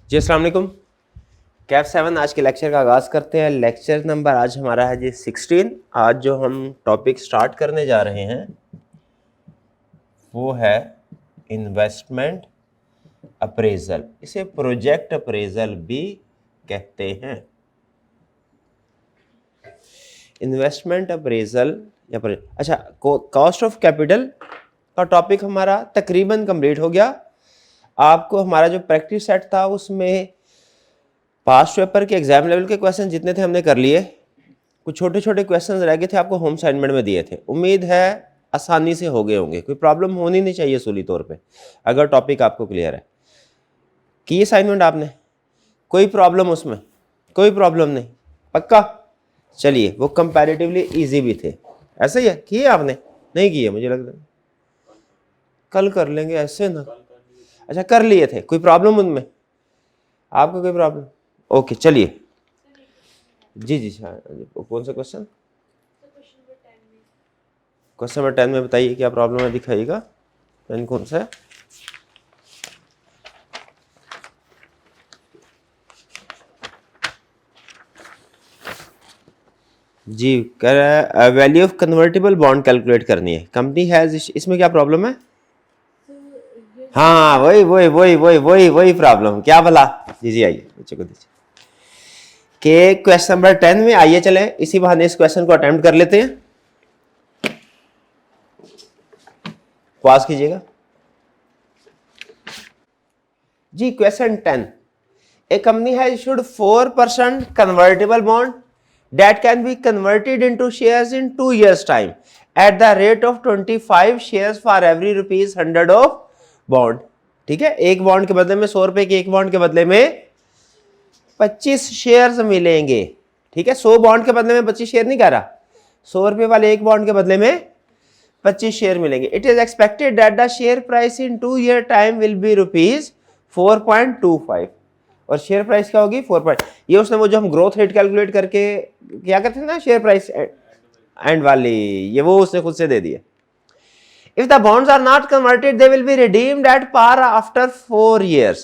जी अस्सलाम वालेकुम। कैफ 7 आज के लेक्चर का आगाज़ करते हैं। लेक्चर नंबर आज हमारा है जी 16। आज जो हम टॉपिक स्टार्ट करने जा रहे हैं वो है इन्वेस्टमेंट अप्रेजल। इसे प्रोजेक्ट अप्रेजल भी कहते हैं। इन्वेस्टमेंट अप्रेजल या अच्छा, कॉस्ट ऑफ कैपिटल का टॉपिक हमारा तकरीबन कंप्लीट हो गया। आपको हमारा जो प्रैक्टिस सेट था उसमें पास्ट पेपर के एग्जाम लेवल के क्वेश्चन जितने थे हमने कर लिए। कुछ छोटे छोटे क्वेश्चन रह गए थे, आपको होम असाइनमेंट में दिए थे। उम्मीद है आसानी से हो गए होंगे, कोई प्रॉब्लम होनी नहीं चाहिए सूली तौर पे अगर टॉपिक आपको क्लियर है। की असाइनमेंट आपने, कोई प्रॉब्लम उसमें, कोई प्रॉब्लम नहीं, पक्का। चलिए, वो कंपैरेटिवली इजी भी थे। ऐसे ही है, किए आपने? नहीं किए मुझे लगता है, कल कर लेंगे ऐसे ना। अच्छा, कर लिए थे, कोई प्रॉब्लम उनमें आपको? कोई प्रॉब्लम? ओके, चलिए। जी जी कौन सा क्वेश्चन? क्वेश्चन नंबर 10 में बताइए क्या प्रॉब्लम है, दिखाइएगा। पेन कौन सा है? जी, कह रहा है value of convertible bond calculate करनी है। कंपनी हैज, इसमें क्या प्रॉब्लम है? हाँ, वही प्रॉब्लम। क्या भला? जी जी, आइए बच्चे को दीजिए के क्वेश्चन नंबर 10 में। आइए चले इसी बहाने इस क्वेश्चन को अटेम्प्ट कर लेते हैं। पास कीजिएगा जी। Question 10, a company has issued 4% convertible bond that can be converted into shares in 2 years time at the rate of 25 shares for every rupees 100 of bond। ठीक है, एक बॉन्ड के बदले में 100 रुपए के, एक बॉन्ड के बदले में 25 शेयर्स मिलेंगे। ठीक है, 100 बॉन्ड के बदले में 25 शेयर नहीं कह रहा, 100 रुपए वाले एक बॉन्ड के बदले में 25 शेयर मिलेंगे। It is expected that the share price in 2 year time will be rupees 4.25। और शेयर प्राइस क्या होगी? 4 पॉइंट। ये उसने वो जो हम ग्रोथ रेट कैलकुलेट करके क्या करते थे ना, शेयर प्राइस एंड वाली, ये वो उसने खुद से दे दिए। If the bonds are not converted they will be redeemed at par after 4 years।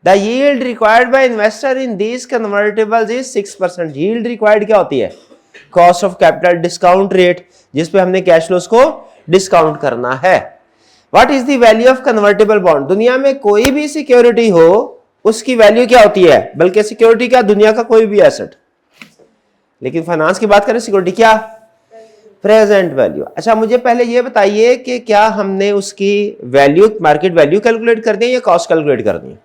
The yield required by investor in these convertibles is 6%। Yield required क्या होती है? Cost of capital discount rate, जिसपे हमने कैश फ्लोस को discount करना है। What is the value of convertible bond? दुनिया में कोई भी सिक्योरिटी हो उसकी वैल्यू क्या होती है? बल्कि सिक्योरिटी क्या, दुनिया का कोई भी एसेट, लेकिन फाइनेंस की बात करें सिक्योरिटी क्या? Present value. अच्छा, मुझे पहले ये बताइए कि क्या हमने उसकी वैल्यू मार्केट वैल्यू कैलकुलेट करनी है या कॉस्ट कैलकुलेट करनी है?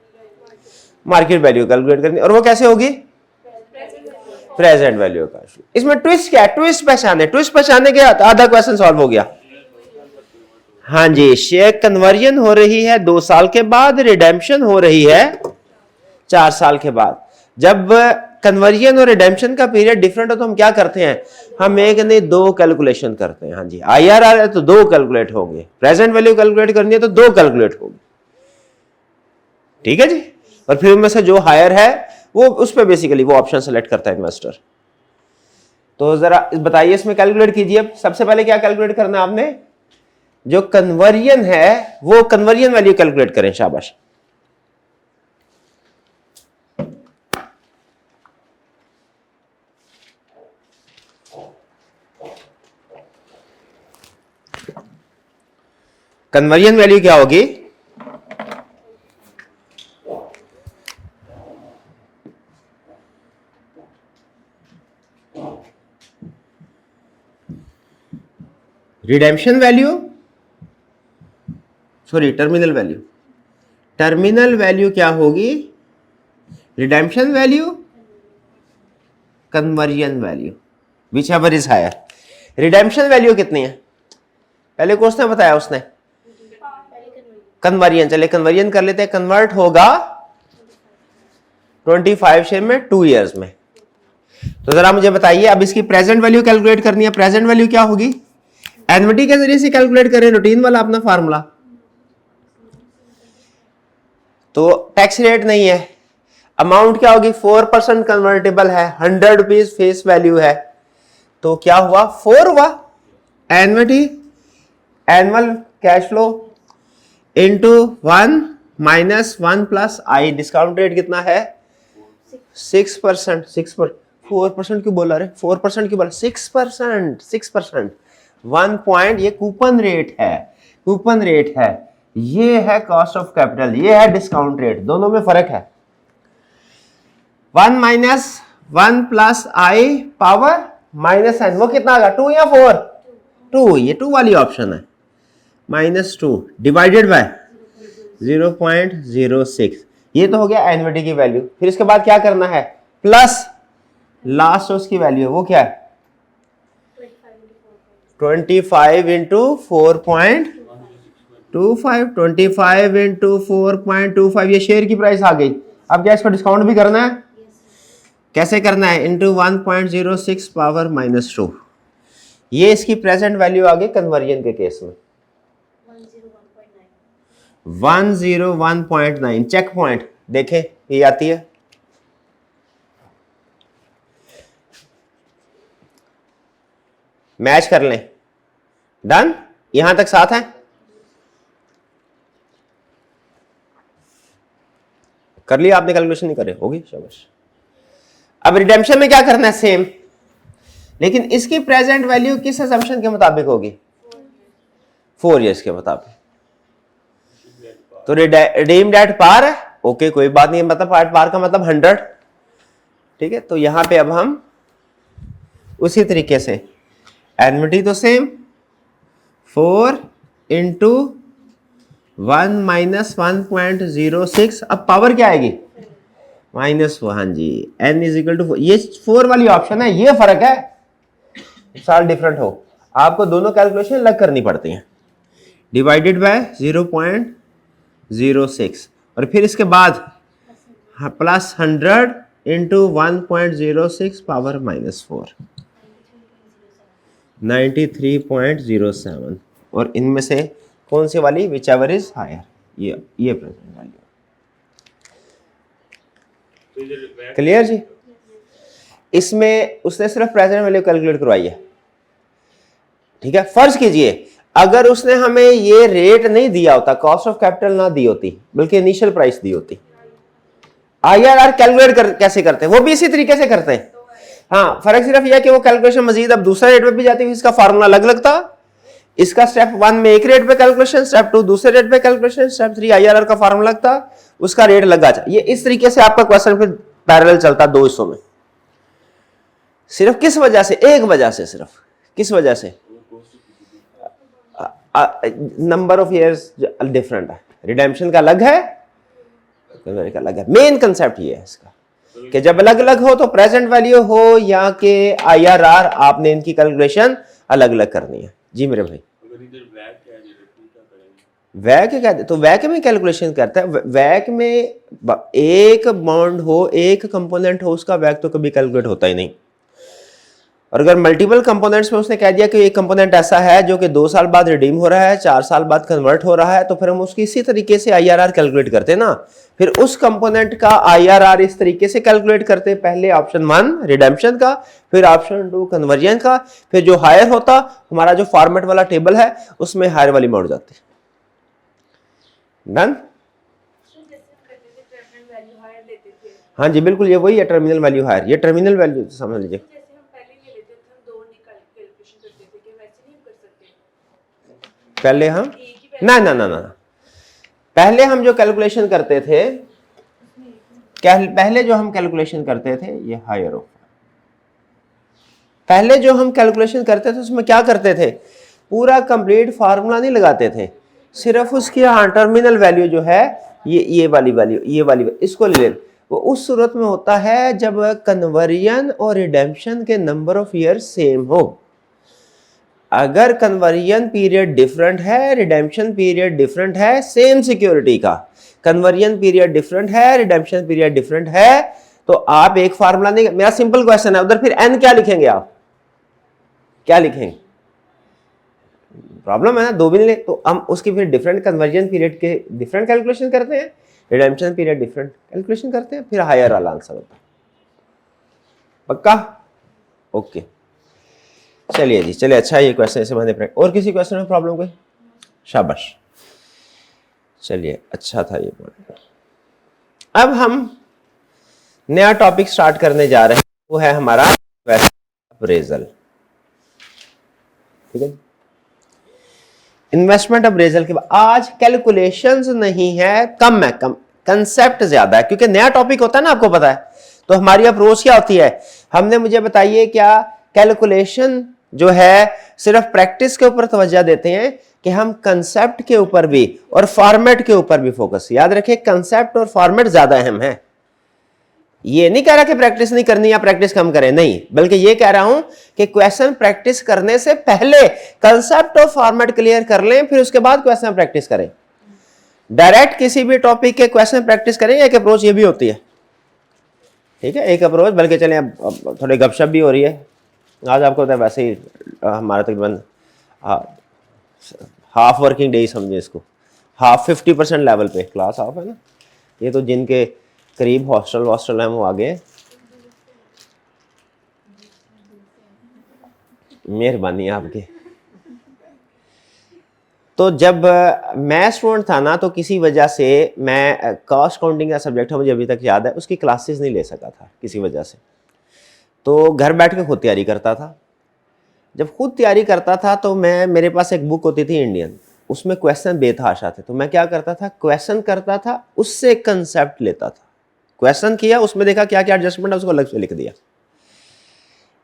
मार्केट वैल्यू कैलकुलेट करनी है। और वो कैसे होगी? प्रेजेंट वैल्यू का। इसमें ट्विस्ट क्या है? ट्विस्ट पहचाने, ट्विस्ट पहचाने के आधा क्वेश्चन सॉल्व हो गया। हाँ जी, शेयर कन्वर्जन हो रही है 2 साल के बाद, रिडेम्पशन हो रही है 4 साल के बाद। जब कन्वर्जन और रिडेम्पशन का पीरियड डिफरेंट हो तो हम क्या करते हैं? हम एक नहीं 2 कैलकुलेशन करते हैं। हाँ जी, IRR है तो 2 कैलकुलेट होंगे, प्रेजेंट वैल्यू कैलकुलेट करनी है तो 2 कैलकुलेट होगी। ठीक है जी। और फिर उनमें से जो हायर है वो उस पर बेसिकली वो ऑप्शन सेलेक्ट करता है इन्वेस्टर। तो जरा बताइए, इसमें कैलकुलेट कीजिए। सबसे पहले क्या कैलकुलेट करना है आपने? जो कन्वर्जन है वो कन्वर्जन वैल्यू कैलकुलेट करें। शाबाश। कन्वर्जन वैल्यू क्या होगी? Redemption value, sorry terminal value. Terminal value क्या होगी? Redemption value, conversion value, whichever is higher. Redemption value कितनी है? पहले क्वेश्चन बताया उसने, कन्वर्जन। चले कन्वर्जन कर लेते हैं। कन्वर्ट होगा 25 शेयर में 2 years में। तो जरा मुझे बताइए, अब इसकी प्रेजेंट वैल्यू कैलकुलेट करनी है। प्रेजेंट वैल्यू क्या होगी? एनविटी के जरिए से कैलकुलेट करें, रूटीन वाला अपना फार्मूला। तो टैक्स रेट नहीं है। अमाउंट क्या होगी? 4% कन्वर्टेबल है, 100 रुपीज फेस वैल्यू है, तो क्या हुआ? 4 हुआ। Annuity, annual cash flow into 1 minus 1 plus i, discount rate कितना है 6%, 4% क्यों बोला रे, 4% क्यों बोला, 6%, 1 पॉइंट, ये कूपन रेट है, कूपन रेट है, ये है कॉस्ट ऑफ कैपिटल, ये है डिस्काउंट रेट, दोनों में फर्क है। 1 माइनस 1 प्लस आई पावर माइनस एन, वो कितना आ गया 2 या 4, 2, ये 2 वाली ऑप्शन है, -2 डिवाइडेड बाय 0.06, ये तो हो गया एन्युटी की वैल्यू। फिर इसके बाद क्या करना है, प्लस लास्ट उसकी वैल्यू है, वो क्या है 25 इंटू 4.25, 25 इंटू 4.25, ये शेयर की प्राइस आ गई। अब क्या इसको डिस्काउंट भी करना है, कैसे करना है, इंटू 1.06 पावर -2, ये इसकी प्रेजेंट वैल्यू आ गई कन्वर्जन के केस में 101.9। चेक पॉइंट देखें ये आती है, मैच कर लें, डन, यहां तक साथ है, कर लिया आपने, कैलकुलेशन नहीं करे होगी, शाबाश। अब रिडेम्पशन में क्या करना है, सेम, लेकिन इसकी प्रेजेंट वैल्यू किस असम्पशन के मुताबिक होगी, 4 इयर्स के मुताबिक। तो रिडीम्ड एट पार है, ओके कोई बात नहीं, मतलब पार का मतलब 100, ठीक है। तो यहां पे अब हम उसी तरीके से एन्युटी तो सेम 4 इंटू 1 माइनस 1.06, अब पावर क्या आएगी -1, हाँ जी, n इज इक्वल टू, ये 4 वाली ऑप्शन है, ये फर्क है, साल डिफरेंट हो, आपको दोनों कैलकुलेशन अलग करनी पड़ती हैं, डिवाइडेड बाय 0.06, और फिर इसके बाद प्लस 100 इंटू 1.06 पावर -4, 93.07, और इनमें से कौन सी वाली, विच एवर इज हायर, ये प्रेजेंट वैल्यू। क्लियर जी, इसमें उसने सिर्फ प्रेजेंट वैल्यू कैलकुलेट करवाई है, ठीक है। फर्ज कीजिए अगर उसने हमें ये रेट नहीं दिया होता, कॉस्ट ऑफ कैपिटल ना दी होती, बल्कि इनिशियल प्राइस दी होती, IRR कैलकुलेट कैसे करते हैं, वो भी इसी तरीके से करते हैं, हाँ, फर्क सिर्फ यह कि वो कैलकुलेशन मजीद अब दूसरे रेट पे भी जाती है, इसका फार्मूला अलग अलग था, इसका स्टेप 1 में एक रेट पे कैलकुलेशन, स्टेप 2 दूसरे रेट पे कैलकुलेशन, स्टेप 3 IRR का फार्मूला था, उसका रेट लगा, ये इस तरीके से आपका क्वेश्चन फिर पैरेलल चलता 2 हिस्सों में। सिर्फ किस वजह से, एक वजह से, सिर्फ किस वजह से, नंबर ऑफ ईयर्स डिफरेंट है, रिडेम्पशन का अलग है, कन्वर्जन का अलग है, मेन कंसेप्ट ये है इसका कि जब अलग अलग हो तो प्रेजेंट वैल्यू हो या कि IRR, आपने इनकी कैलकुलेशन अलग अलग करनी है। जी मेरे भाई, वैक क्या, तो वैक में कैलकुलेशन करता है, वैक में एक बॉन्ड हो, एक कंपोनेंट हो, उसका वैक तो कभी कैलकुलेट होता ही नहीं, और अगर मल्टीपल कंपोनेंट्स में उसने कह दिया कि एक कंपोनेंट ऐसा है जो कि 2 साल बाद रिडीम हो रहा है, 4 साल बाद कन्वर्ट हो रहा है, तो फिर हम उसकी इसी तरीके से IRR कैलकुलेट करते हैं ना, फिर उस कंपोनेंट का IRR इस तरीके से कैलकुलेट करते हैं, पहले ऑप्शन 1 रिडेम्पशन का, फिर ऑप्शन 2 कन्वर्जन का, फिर जो हायर होता हमारा जो फॉर्मेट वाला टेबल है उसमें हायर वाली अमाउंट जाती है, डन। हाँ जी बिल्कुल, ये वही है टर्मिनल वैल्यू हायर, ये टर्मिनल वैल्यू समझ लीजिए, पहले हम ना ना ना ना पहले हम जो कैलकुलेशन करते थे, पहले जो हम कैलकुलेशन करते थे, ये हायर हो, पहले जो हम कैलकुलेशन करते थे उसमें क्या करते थे, पूरा कंप्लीट फार्मूला नहीं लगाते थे, सिर्फ उसकी टर्मिनल वैल्यू जो है, ये वाली वैल्यू, ये वाली इसको ले लें, वो उस सूरत में होता है जब कन्वर्जन और रिडेम्पशन के नंबर ऑफ ईयर सेम हो। अगर कन्वर्जन पीरियड डिफरेंट है, रिडेम्पशन पीरियड डिफरेंट है, सेम सिक्योरिटी का कन्वर्जन पीरियड डिफरेंट है, रिडेम्पशन पीरियड डिफरेंट है, तो आप एक फार्मूला नहीं, मेरा सिंपल क्वेश्चन है, उधर फिर n क्या लिखेंगे, आप क्या लिखेंगे, प्रॉब्लम है ना, 2 भी नहीं ले, तो हम उसकी फिर डिफरेंट कन्वर्जन पीरियड के डिफरेंट कैलकुलेशन करते हैं, रिडेम्पशन पीरियड डिफरेंट कैलकुलेशन करते हैं, फिर हायर वाला आंसर होता है, पक्का, ओके। चलिए जी, चलिए, अच्छा ये क्वेश्चन ऐसे बने, और किसी क्वेश्चन में प्रॉब्लम कोई, शाबाश। चलिए, अच्छा था ये पॉइंट। अब हम नया टॉपिक स्टार्ट करने जा रहे हैं, वो है हमारा अप्रेजल। ठीक है, इन्वेस्टमेंट अप्रेजल के बाद आज कैलकुलेशंस नहीं है, कम है, कम कंसेप्ट ज्यादा है, क्योंकि नया टॉपिक होता है ना, आपको पता है। तो हमारी अप्रोच क्या होती है, हमने, मुझे बताइए, क्या कैलकुलेशन जो है सिर्फ प्रैक्टिस के ऊपर तवज्जो देते हैं कि हम कंसेप्ट के ऊपर भी और फॉर्मेट के ऊपर भी फोकस। याद रखिए, कंसेप्ट और फॉर्मेट ज्यादा अहम है। ये नहीं कह रहा कि प्रैक्टिस नहीं करनी या प्रैक्टिस कम करें, नहीं, बल्कि ये कह रहा हूं कि क्वेश्चन प्रैक्टिस करने से पहले कंसेप्ट और फॉर्मेट क्लियर कर लें, फिर उसके बाद क्वेश्चन प्रैक्टिस करें। डायरेक्ट किसी भी टॉपिक के क्वेश्चन प्रैक्टिस करें, एक अप्रोच ये भी होती है। ठीक है, एक अप्रोच। बल्कि चलें, अब थोड़ी गपशप भी हो रही है आज, आपको पता है वैसे ही हमारा तकरीबन हाफ वर्किंग डे समझे इसको, हाफ 50% लेवल पे क्लास हाफ है ना। ये तो जिनके करीब हॉस्टल है वो आगे, मेहरबानी आपकी। तो जब मैं स्टूडेंट था ना, तो किसी वजह से मैं कॉस्ट काउंटिंग का सब्जेक्ट है, मुझे अभी तक याद है, उसकी क्लासेस नहीं ले सका था किसी वजह से। तो घर बैठ के खुद तैयारी करता था। जब खुद तैयारी करता था तो मेरे पास एक बुक होती थी इंडियन, उसमें क्वेश्चन बेतहाशा थे। तो मैं क्या करता था, क्वेश्चन करता था, उससे कंसेप्ट लेता था, क्वेश्चन किया, उसमें देखा क्या क्या एडजस्टमेंट है, उसको अलग से लिख दिया।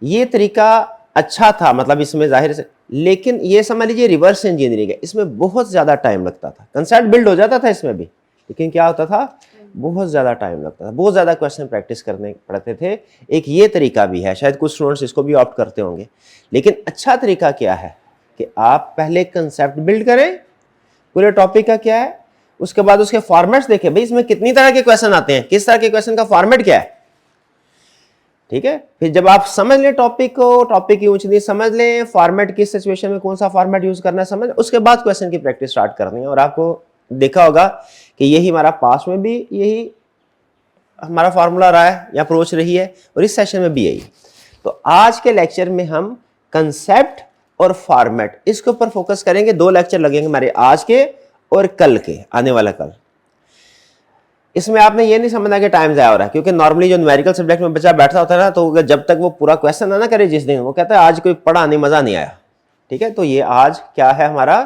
ये तरीका अच्छा था, मतलब इसमें जाहिर से, लेकिन ये समझ लीजिए रिवर्स इंजीनियरिंग है, इसमें बहुत ज़्यादा टाइम लगता था। कंसेप्ट बिल्ड हो जाता था इसमें भी, लेकिन क्या होता था, बहुत ज़्यादा टाइम लगता था, बहुत ज़्यादा क्वेश्चन प्रैक्टिस करने पड़ते थे। एक ये तरीका भी है, शायद कुछ स्टूडेंट्स इसको भी ऑप्ट करते होंगे, लेकिन अच्छा तरीका क्या है कि आप पहले कंसेप्ट बिल्ड करें, पूरे टॉपिक का क्या है, उसके बाद उसके फॉर्मेट्स देखें, भाई इसमें कितनी तरह के क्वेश्चन आते हैं, किस तरह के क्वेश्चन का फॉर्मेट क्या है। ठीक है, फिर जब आप समझ लें टॉपिक को, टॉपिक की ऊंच नीच समझ लें, फॉर्मेट किस सिचुएशन में कौन सा फॉर्मेट यूज करना है समझ, उसके बाद क्वेश्चन की प्रैक्टिस स्टार्ट करनी है। और आपको देखा होगा कि यही हमारा पास में भी यही हमारा फॉर्मूला रहा है या अप्रोच रही है, और इस सेशन में भी यही। तो आज के लेक्चर में हम कंसेप्ट और फॉर्मेट इसके ऊपर फोकस करेंगे। 2 लेक्चर लगेंगे हमारे, आज के और कल के, आने वाला कल। इसमें आपने ये नहीं समझना कि टाइम ज़ाया हो रहा है, क्योंकि नॉर्मली जो न्यूमेरिकल सब्जेक्ट में बच्चा बैठा होता है ना, तो जब तक वो पूरा क्वेश्चन ना करे जिस दिन, वो कहता है आज कोई पढ़ा नहीं, मज़ा नहीं आया। ठीक है, तो ये आज क्या है, हमारा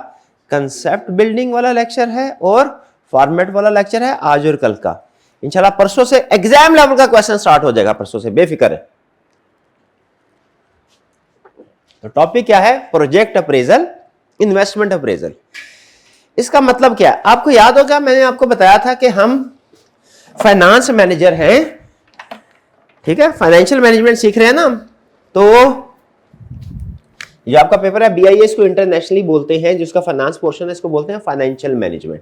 कंसेप्ट बिल्डिंग वाला लेक्चर है और फॉर्मेट वाला लेक्चर है, आज और कल का। इंशाल्लाह परसों से एग्जाम लेवल का क्वेश्चन स्टार्ट हो जाएगा, परसों से बेफिक्र है। तो टॉपिक क्या है, प्रोजेक्ट अप्रेजल, इन्वेस्टमेंट अप्रेजल। इसका मतलब क्या है, आपको याद होगा मैंने आपको बताया था कि हम फाइनेंस मैनेजर हैं। ठीक है, फाइनेंशियल मैनेजमेंट सीख रहे हैं ना। तो जो आपका पेपर है BIS को इंटरनेशनली बोलते हैं, जिसका फाइनेंस पोर्शन है, इसको बोलते हैं फाइनेंशियल मैनेजमेंट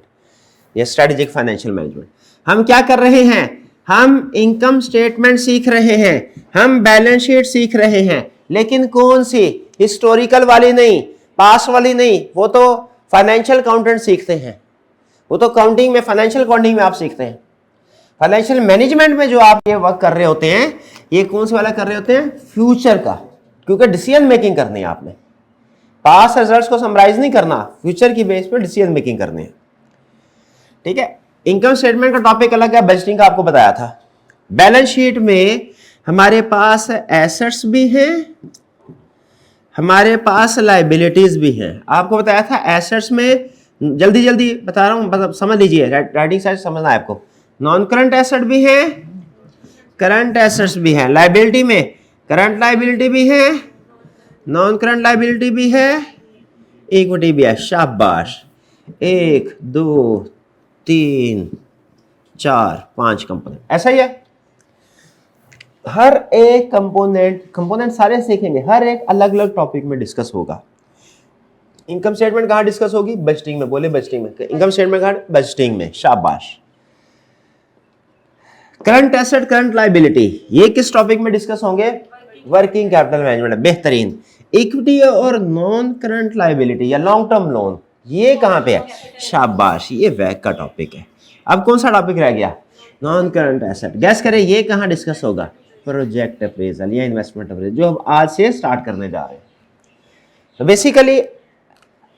या स्ट्रेटेजिक फाइनेंशियल मैनेजमेंट। हम क्या कर रहे हैं, हम इनकम स्टेटमेंट सीख रहे हैं, हम बैलेंस शीट सीख रहे हैं, लेकिन कौन सी, हिस्टोरिकल वाली नहीं, पास वाली नहीं, वो तो फाइनेंशियल अकाउंटेंट सीखते हैं, वो तो काउंटिंग में, फाइनेंशियल अकाउंटिंग में आप सीखते हैं। फाइनेंशियल मैनेजमेंट में जो आप ये वर्क कर रहे होते हैं, ये कौन से वाला कर रहे होते हैं, फ्यूचर का, क्योंकि डिसीजन मेकिंग करनी है आपने, पास रिजल्ट्स को समराइज नहीं करना, फ्यूचर की बेस पे डिसीजन मेकिंग करनी है। ठीक है, इनकम स्टेटमेंट का टॉपिक अलग है, बजटिंग का आपको बताया था। बैलेंस शीट में हमारे पास एसेट्स भी हैं, हमारे पास लायबिलिटीज भी हैं। आपको बताया था एसेट्स में, जल्दी जल्दी बता रहा हूं, मतलब समझ लीजिए, राइटिंग साइड समझना है आपको। नॉन करंट एसेट भी है, करंट एसेट्स भी है, लायबिलिटी में करंट लायबिलिटी भी है, नॉन करंट लायबिलिटी भी है, इक्विटी भी है। शाबाश, 1 2 3 4 5 कंपोनेंट, ऐसा ही है। हर एक कंपोनेंट सारे सीखेंगे, हर एक अलग अलग टॉपिक में डिस्कस होगा। इनकम स्टेटमेंट कहां डिस्कस होगी, बजटिंग में, बोले बजटिंग में, इनकम स्टेटमेंट कहां, बजटिंग में, शाबाश। करंट एसेट, करंट लायबिलिटी, ये किस टॉपिक में डिस्कस होंगे, वर्किंग कैपिटल मैनेजमेंट, बेहतरीन। इक्विटी और नॉन करंट लायबिलिटी या लॉन्ग टर्म लोन, ये कहां पे है, शाबाश, ये वैक का टॉपिक है। अब कौन सा टॉपिक रह गया, नॉन करंट एसेट। गैस करें ये कहां डिस्कस होगा, प्रोजेक्ट अप्रेजल या इन्वेस्टमेंट अप्रेजल, जो हम आज से स्टार्ट करने जा रहे हैं। तो बेसिकली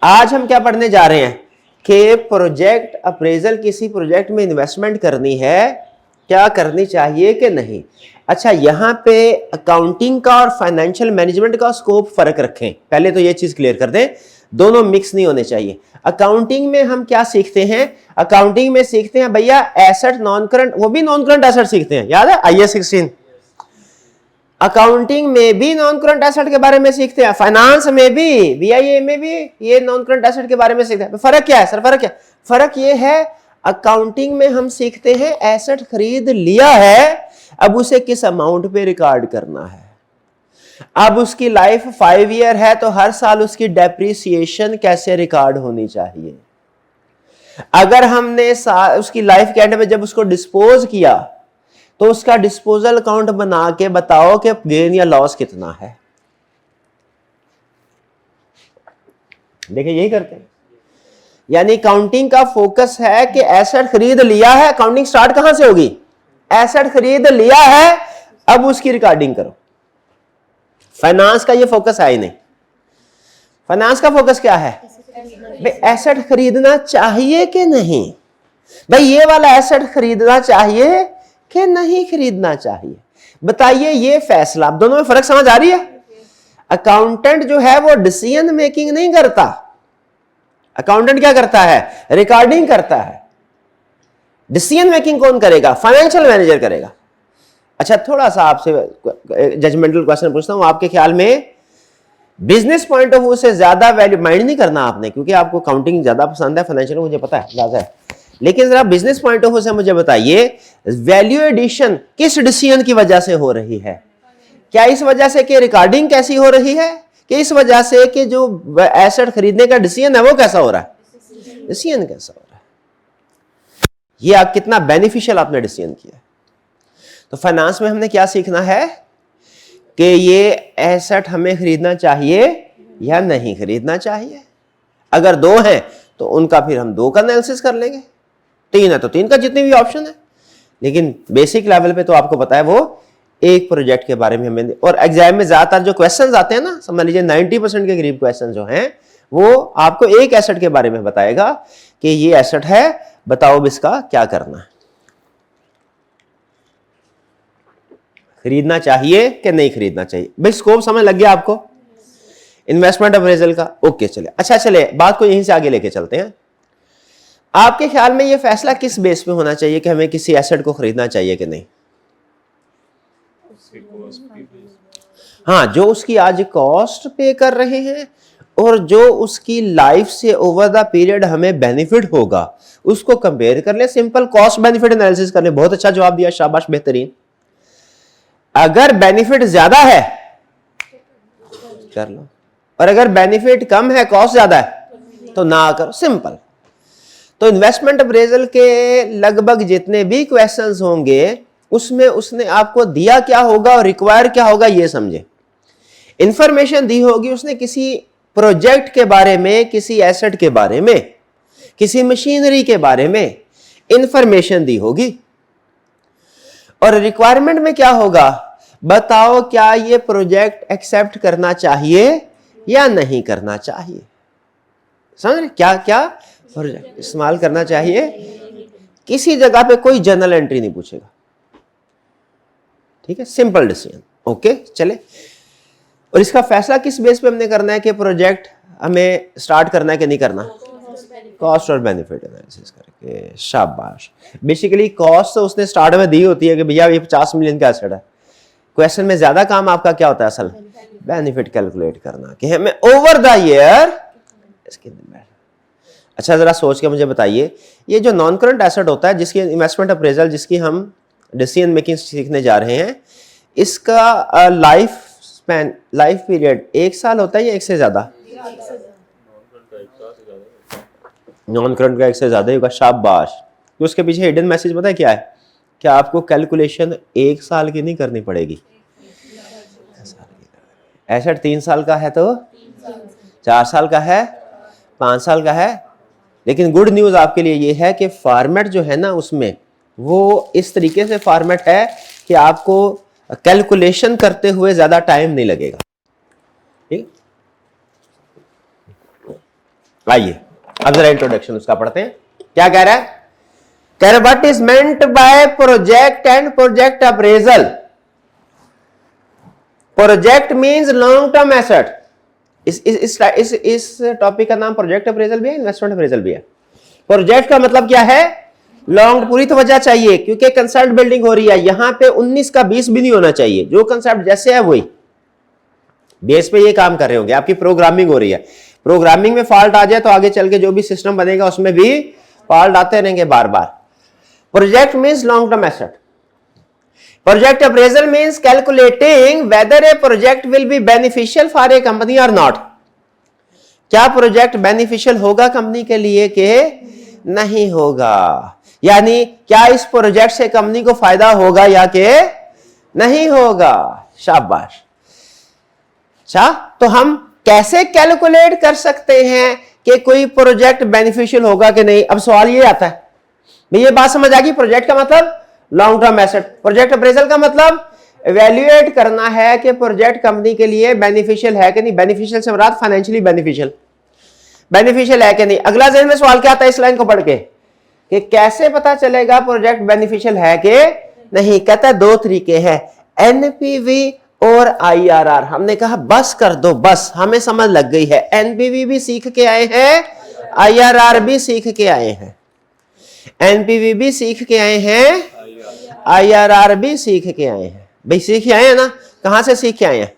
आज हम क्या पढ़ने जा रहे हैं कि प्रोजेक्ट अप्रेजल किसी प्रोजेक्ट में इन्वेस्टमेंट करनी है, क्या करनी चाहिए कि नहीं। अच्छा, यहां पे अकाउंटिंग का और फाइनेंशियल मैनेजमेंट का स्कोप फर्क रखें, पहले तो ये चीज क्लियर कर दें, दोनों मिक्स नहीं होने चाहिए। अकाउंटिंग में हम क्या सीखते हैं, अकाउंटिंग में सीखते हैं भैया एसेट नॉन करंट, वो भी नॉन करंट एसेट सीखते हैं, याद है IAS 16। अकाउंटिंग में भी नॉन करंट एसेट के बारे में सीखते हैं, फाइनेंस में भी, BIA में भी ये नॉन करंट एसेट के बारे में सीखते हैं। फर्क क्या है सर, फर्क क्या, फर्क ये है अकाउंटिंग में हम सीखते हैं एसेट खरीद लिया है, अब उसे किस अमाउंट पे रिकॉर्ड करना है। अब उसकी लाइफ 5 ईयर है तो हर साल उसकी डेप्रिसिएशन कैसे रिकॉर्ड होनी चाहिए। अगर हमने उसकी लाइफ के एंड में जब उसको डिस्पोज किया तो उसका डिस्पोजल अकाउंट बना के बताओ कि गेन या लॉस कितना है। देखिए यही करते हैं, यानी काउंटिंग का फोकस है कि एसेट खरीद लिया है, काउंटिंग स्टार्ट कहां से होगी, एसेट खरीद लिया है अब उसकी रिकॉर्डिंग करो। फाइनेंस का ये फोकस है ही नहीं। फाइनेंस का फोकस क्या है, भाई एसेट खरीदना चाहिए कि नहीं, भाई ये वाला एसेट खरीदना चाहिए कि नहीं खरीदना चाहिए, बताइए ये फैसला। अब दोनों में फर्क समझ आ रही है। अकाउंटेंट जो है वो डिसीजन मेकिंग नहीं करता, अकाउंटेंट क्या करता है, रिकॉर्डिंग करता है। डिसीजन मेकिंग कौन करेगा, फाइनेंशियल मैनेजर करेगा। अच्छा, थोड़ा सा आपसे जजमेंटल क्वेश्चन पूछता हूं, आपके ख्याल में बिजनेस पॉइंट ऑफ व्यू से ज्यादा वैल्यू, माइंड नहीं करना आपने क्योंकि आपको काउंटिंग ज्यादा पसंद है, फाइनेंशियल मुझे पता है ज्यादा है, लेकिन जरा बिजनेस पॉइंट ऑफ व्यू से मुझे बताइए वैल्यू एडिशन किस डिसीजन की वजह से हो रही है। क्या इस वजह से कि रिकॉर्डिंग कैसी हो रही है, कि इस वजह से कि जो एसेट खरीदने का डिसीजन है वो कैसा हो रहा है, डिसीजन कैसा हो रहा है, ये आप कितना बेनिफिशियल आपने डिसीजन किया। तो फाइनेंस में हमने क्या सीखना है कि ये एसेट हमें खरीदना चाहिए या नहीं खरीदना चाहिए। अगर 2 हैं तो उनका फिर हम 2 का एनालिसिस कर लेंगे, 3 है तो 3 का, जितने भी ऑप्शन है। लेकिन बेसिक लेवल पे तो आपको पता है वो एक प्रोजेक्ट के बारे में हमें, और एग्जाम में ज्यादातर जो क्वेश्चंस आते हैं ना, समझ लीजिए 90% के करीब क्वेश्चन जो हैं वो आपको एक एसेट के बारे में बताएगा कि ये एसेट है, बताओ इसका क्या करना है, खरीदना चाहिए कि नहीं खरीदना चाहिए। भाई स्कोप समझ लग गया आपको इन्वेस्टमेंट अप्रेजल का, ओके चले। अच्छा चले बात को यहीं से आगे लेके चलते हैं। आपके ख्याल में ये फैसला किस बेस पे होना चाहिए कि हमें किसी एसेट को खरीदना चाहिए कि नहीं। हाँ, जो उसकी आज कॉस्ट पे कर रहे हैं और जो उसकी लाइफ से ओवर द पीरियड हमें बेनिफिट होगा उसको कंपेयर कर ले, सिंपल कॉस्ट बेनिफिट एनालिसिस कर ले। बहुत अच्छा जवाब दिया, शाबाश, बेहतरीन। अगर बेनिफिट ज्यादा है कर लो, और अगर बेनिफिट कम है, कॉस्ट ज्यादा है तो ना करो, सिंपल। तो इन्वेस्टमेंट अप्रेजल के लगभग जितने भी क्वेश्चंस होंगे उसमें उसने आपको दिया क्या होगा और रिक्वायर क्या होगा ये समझे। इंफॉर्मेशन दी होगी उसने किसी प्रोजेक्ट के बारे में, किसी एसेट के बारे में, किसी मशीनरी के बारे में इंफॉर्मेशन दी होगी, और रिक्वायरमेंट में क्या होगा, बताओ क्या ये प्रोजेक्ट एक्सेप्ट करना चाहिए या नहीं करना चाहिए। समझ रहे, क्या क्या प्रोजेक्ट इस्तेमाल करना चाहिए। किसी जगह पे कोई जर्नल एंट्री नहीं पूछेगा, ठीक है, सिंपल डिसीजन। ओके चले, और इसका फैसला किस बेस पे हमने करना है कि प्रोजेक्ट हमें स्टार्ट करना है कि नहीं करना, कॉस्ट और बेनिफिट एनालिसिस करके। शाबाश। बेसिकली कॉस्ट तो उसने स्टार्ट में दी होती है कि भैया ये 50 मिलियन का एसेट है, क्वेश्चन में ज्यादा काम आपका क्या होता है, असल बेनिफिट कैलकुलेट करना कि हमें ओवर द ईयर इसके। अच्छा जरा सोच के मुझे बताइए, ये जो नॉन करंट एसेट होता है जिसकी इन्वेस्टमेंट अप्रेजल, जिसकी हम डिसीजन मेकिंग सीखने जा रहे हैं, इसका लाइफ स्पैन, लाइफ पीरियड 1 साल होता है या 1 से ज्यादा, नॉन करंट का 1 से ज्यादा होगा। शाबाश। तो उसके पीछे हिडन मैसेज पता है क्या है, कि आपको कैलकुलेशन 1 साल की नहीं करनी पड़ेगी, एसेट 3 साल का है तो 4 साल का है, 5 साल का है। लेकिन गुड न्यूज आपके लिए ये है कि फॉर्मेट जो है ना उसमें वो इस तरीके से फॉर्मेट है कि आपको कैलकुलेशन करते हुए ज्यादा टाइम नहीं लगेगा। ठीक, आइए अब जरा इंट्रोडक्शन उसका पढ़ते हैं, क्या कह रहा है? कह रहा what is meant by project and project appraisal. Project means long term asset. इस टॉपिक का नाम प्रोजेक्ट अप्रेजल भी है, इन्वेस्टमेंट अप्रेजल भी है। प्रोजेक्ट का मतलब क्या है? लॉन्ग, पूरी तवज्जो चाहिए क्योंकि कंसेप्ट बिल्डिंग हो रही है यहां पे। 19 का 20 भी नहीं होना चाहिए, जो कंसेप्ट जैसे है वही बेस पे ये काम कर रहे होंगे। आपकी प्रोग्रामिंग हो रही है, प्रोग्रामिंग में फॉल्ट आ जाए तो आगे चल के जो भी सिस्टम बनेगा उसमें भी फॉल्ट आते रहेंगे बार बार। Project means long term asset. Project appraisal means calculating whether a project will be beneficial for a company और नॉट। क्या प्रोजेक्ट बेनिफिशियल होगा कंपनी के लिए कि नहीं होगा, यानी क्या इस प्रोजेक्ट से कंपनी को फायदा होगा या कि नहीं होगा। शाबाश। अच्छा, तो हम कैसे कैलकुलेट कर सकते हैं कि कोई प्रोजेक्ट बेनिफिशियल होगा कि नहीं? अब सवाल ये आता है, भाई ये बात समझ आ गई, प्रोजेक्ट का मतलब long term asset, project appraisal का मतलब इवैल्यूएट करना है कि प्रोजेक्ट कंपनी के लिए बेनिफिशियल है कि नहीं। बेनिफिशियल से मुराद फाइनेंशियली बेनिफिशियल है कि नहीं। अगला ज़हन में सवाल क्या आता है इस लाइन को पढ़ के कि कैसे पता चलेगा प्रोजेक्ट बेनिफिशियल है कि नहीं? कहता है दो तरीके हैं, एनपीवी और आईआरआर। हमने कहा बस कर दो, बस हमें समझ लग गई है। एनपीवी भी सीख के आए हैं, आईआरआर भी सीख के आए हैं। एनपीवी भी सीख के आए हैं, आईआरआर भी सीख के आए हैं। भाई सीख के आए हैं ना? कहां से सीख के आए हैं?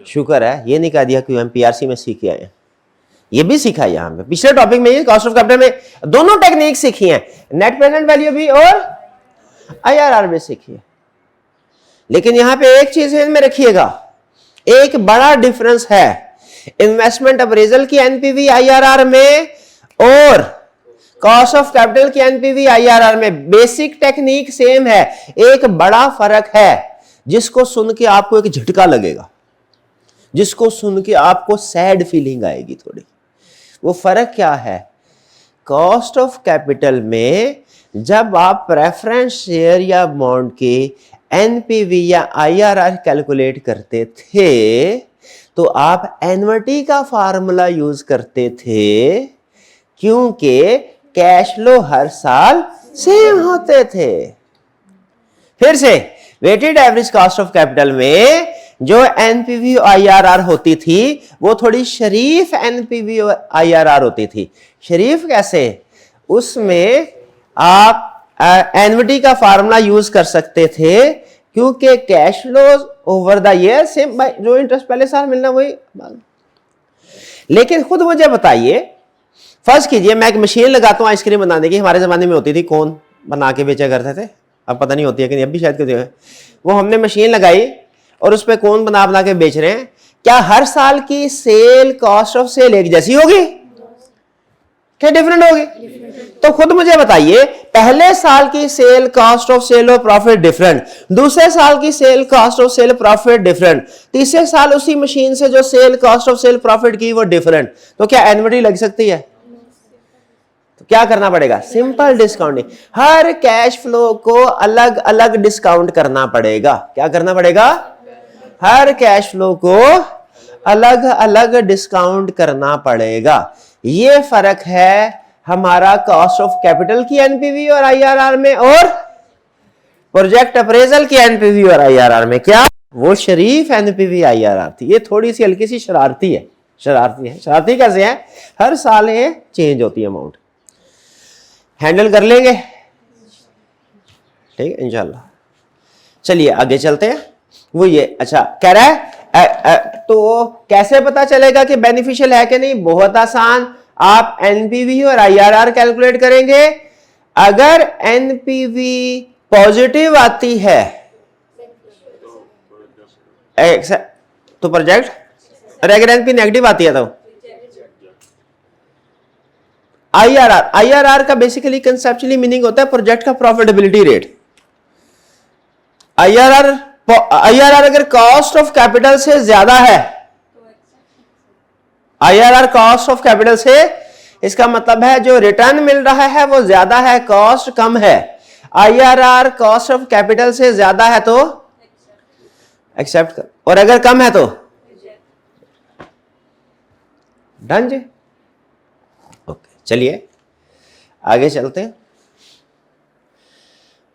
शुक्र है ये नहीं कह दिया कि हम पीआरसी में सीख के आए हैं, ये भी सीखा है यहां पे। पिछले टॉपिक में कॉस्ट ऑफ कैपिटल में दोनों टेक्निक सीखी हैं, नेट प्रेजेंट वैल्यू भी और आईआरआर भी सीखी है। लेकिन यहां पे एक चीज में रखिएगा, एक बड़ा डिफरेंस है इन्वेस्टमेंट अप्रेजल की एनपीवी आईआरआर में और कॉस्ट ऑफ कैपिटल की एनपीवी आईआरआर में। बेसिक टेक्निक सेम है, एक बड़ा फर्क है जिसको सुन के आपको एक झटका लगेगा, जिसको सुन के आपको सैड फीलिंग आएगी थोड़ी। वो फर्क क्या है? कॉस्ट ऑफ कैपिटल में जब आप प्रेफरेंस शेयर या बॉन्ड के एनपीवी या आईआरआर कैलकुलेट करते थे तो आप एन्युटी का फार्मूला यूज करते थे क्योंकि कैश फ्लो हर साल सेम होते थे। फिर से weighted average cost of capital में जो एनपीवी और आईआरआर होती थी वो थोड़ी शरीफ एनपीवी और आईआरआर होती थी। शरीफ कैसे? उसमें आप एन्युटी का फार्मूला यूज कर सकते थे क्योंकि cash flow over the year same, जो इंटरेस्ट पहले साल मिलना वही। लेकिन खुद मुझे बताइए, फर्ज कीजिए मैं एक मशीन लगाता हूं आइसक्रीम बनाने की, हमारे जमाने में होती थी, कौन बना के बेचा करते थे, अब पता नहीं होती है कि अब भी शायद होती है। वो हमने मशीन लगाई और उस पर कौन बना के बेच रहे हैं। क्या हर साल की सेल कॉस्ट ऑफ सेल एक जैसी होगी? क्या डिफरेंट होगी? तो खुद मुझे बताइए, पहले साल की सेल कॉस्ट ऑफ सेल और प्रॉफिट डिफरेंट, दूसरे साल की cell cost of sale profit different, तीसरे साल उसी मशीन से जो cell cost of sale profit की वो डिफरेंट। तो क्या एन्युटी लग सकती है? तो क्या करना पड़ेगा? Simple discounting. हर कैश फ्लो को अलग अलग डिस्काउंट करना पड़ेगा। क्या करना पड़ेगा? हर कैश फ्लो को अलग अलग डिस्काउंट करना पड़ेगा। ये फर्क है हमारा कॉस्ट ऑफ कैपिटल की एनपीवी और आईआरआर में और प्रोजेक्ट अप्रेजल की एनपीवी और आईआरआर में। क्या वो शरीफ एनपीवी आईआरआर थी? ये थोड़ी सी हल्की सी शरारती है। शरारती कैसे है? हर साल ये चेंज होती है अमाउंट। हैंडल कर लेंगे, ठीक है इंशाल्लाह। चलिए आगे चलते हैं। वो ये अच्छा कह रहा है तो कैसे पता चलेगा कि बेनिफिशियल है कि नहीं? बहुत आसान, आप एनपीवी और आईआरआर कैलकुलेट करेंगे। अगर एनपीवी पॉजिटिव आती है तो प्रोजेक्ट, और अगर एनपी नेगेटिव आती है तो आईआरआर का बेसिकली कंसेप्चुअली मीनिंग होता है प्रोजेक्ट का प्रॉफिटेबिलिटी रेट। आईआरआर अगर कॉस्ट ऑफ कैपिटल से ज्यादा है, आईआरआर कॉस्ट ऑफ कैपिटल से, इसका मतलब है जो रिटर्न मिल रहा है वो ज्यादा है, कॉस्ट कम है। आईआरआर कॉस्ट ऑफ कैपिटल से ज्यादा है तो एक्सेप्ट कर, और अगर कम है तो डन जी। चलिए आगे चलते हैं।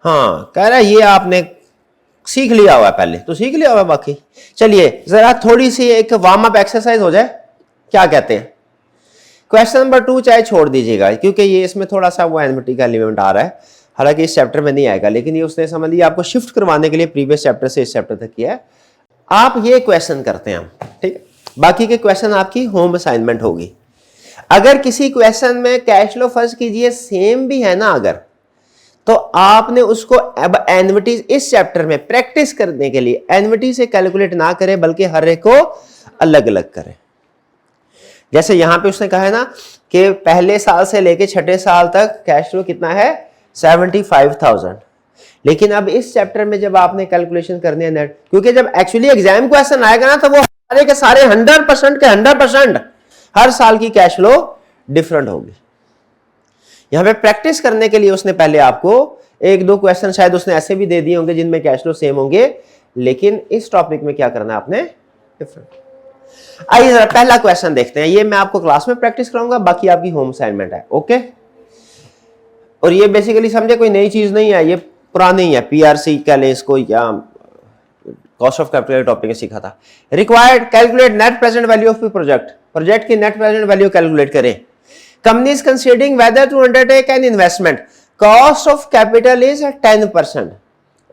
हाँ, कह रहा है ये आपने सीख लिया हुआ है, पहले तो सीख लिया हुआ है बाकी। चलिए जरा थोड़ी सी एक वार्म अप एक्सरसाइज हो जाए, क्या कहते हैं। क्वेश्चन नंबर 2 चाहे छोड़ दीजिएगा, क्योंकि ये इसमें थोड़ा सा वो एनएमटी का एलिमेंट आ रहा है, हालांकि इस चैप्टर में नहीं आएगा, लेकिन ये उसने समझ लिया आपको शिफ्ट करवाने के लिए प्रीवियस चैप्टर से इस चैप्टर तक किया है। आप ये क्वेश्चन करते हैं, ठीक है, बाकी के क्वेश्चन आपकी होम असाइनमेंट होगी। अगर किसी क्वेश्चन में कैश फ्लो फर्स्ट कीजिए सेम भी है ना, अगर तो आपने उसको अब एन्युटीज इस चैप्टर में प्रैक्टिस करने के लिए एन्युटी से कैलकुलेट ना करें, बल्कि हर एक को अलग अलग करें। जैसे यहां पे उसने कहा है ना कि पहले साल से लेके छठे साल तक कैश फ्लो कितना है 75,000, लेकिन अब इस चैप्टर में जब आपने कैलकुलेशन करनी है नेट, क्योंकि जब एक्चुअली एग्जाम क्वेश्चन आएगा ना तो वो सारे के सारे 100% के 100% हर साल की कैश फ्लो डिफरेंट होगी। यहां पे प्रैक्टिस करने के लिए उसने पहले आपको एक दो क्वेश्चन शायद उसने ऐसे भी दे दिए होंगे जिनमें कैश फ्लो सेम होंगे, लेकिन इस टॉपिक में क्या करना है आपने डिफरेंट। आइए जरा पहला क्वेश्चन देखते हैं, ये मैं आपको क्लास में प्रैक्टिस कराऊंगा, बाकी आपकी होम असाइनमेंट है, ओके। और ये बेसिकली समझे कोई नई चीज नहीं है, ये पुरानी है, पीआरसी कह लें इसको या कॉस्ट ऑफ कैपिटल टॉपिक में सीखा था। Required calculate net present value of project, project की नेट प्रेजेंट वैल्यू कैलकुलेट करें। Company is considering whether to undertake an investment, cost of capital is 10%।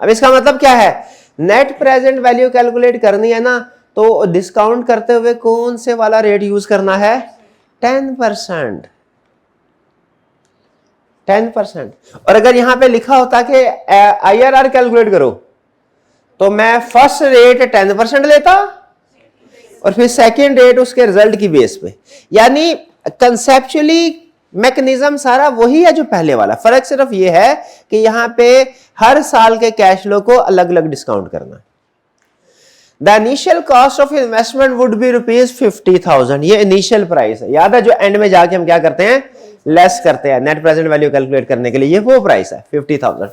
अब इसका मतलब क्या है, नेट प्रेजेंट वैल्यू कैलकुलेट करनी है ना, तो डिस्काउंट करते हुए कौन से वाला रेट यूज करना है 10%। 10%। और अगर यहां पे लिखा होता कि IRR कैलकुलेट करो, तो मैं फर्स्ट रेट 10% लेता और फिर सेकंड रेट उसके रिजल्ट की बेस पे। यानी कंसेप्चुअली मैकेनिज्म सारा वही है जो पहले वाला, फर्क सिर्फ ये है कि यहां पे हर साल के कैश फ्लो को अलग अलग डिस्काउंट करना। The initial cost of investment would be ₹50,000, ये इनिशियल प्राइस है, याद है, जो एंड में जाके हम क्या करते हैं लेस करते हैं नेट प्रेजेंट वैल्यू कैलकुलेट करने के लिए, ये वो प्राइस है 50,000।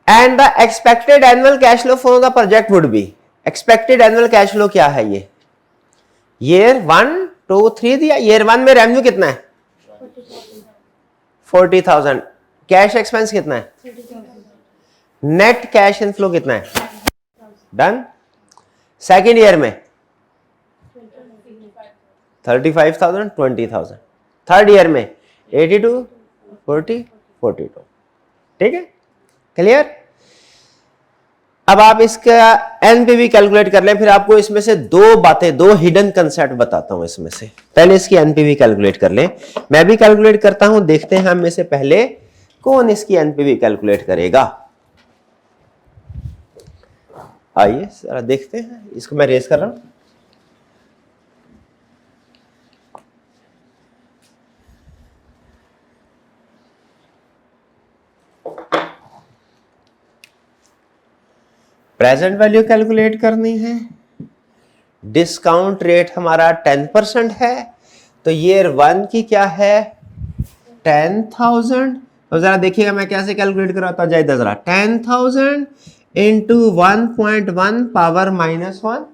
And the expected annual cash flow for the project would be, expected annual cash flow क्या है, ये ईयर 1 2 3 दिया। ईयर 1 में रेवेन्यू कितना है 40,000, कैश एक्सपेंस कितना है, नेट कैश इनफ्लो कितना है, डन। सेकेंड ईयर में 35,000 20,000, थर्ड ईयर में 82 40 42, ठीक है, क्लियर। अब आप इसका एनपीवी कैलकुलेट कर लें, फिर आपको इसमें से दो बातें, दो हिडन कंसेप्ट बताता हूं इसमें से। पहले इसकी एनपीवी कैलकुलेट कर लें, मैं भी कैलकुलेट करता हूं, देखते हैं हम में से पहले कौन इसकी एनपीवी कैलकुलेट करेगा। आइए जरा देखते हैं, इसको मैं रेस कर रहा हूं। प्रेजेंट वैल्यू कैलकुलेट करनी है, डिस्काउंट रेट हमारा 10% है, तो ईयर 1 की क्या है 10,000। तो जरा देखिएगा मैं कैसे कैलकुलेट कराता हूं, जाइए जरा 10,000 इंटू 1.1 पावर -1,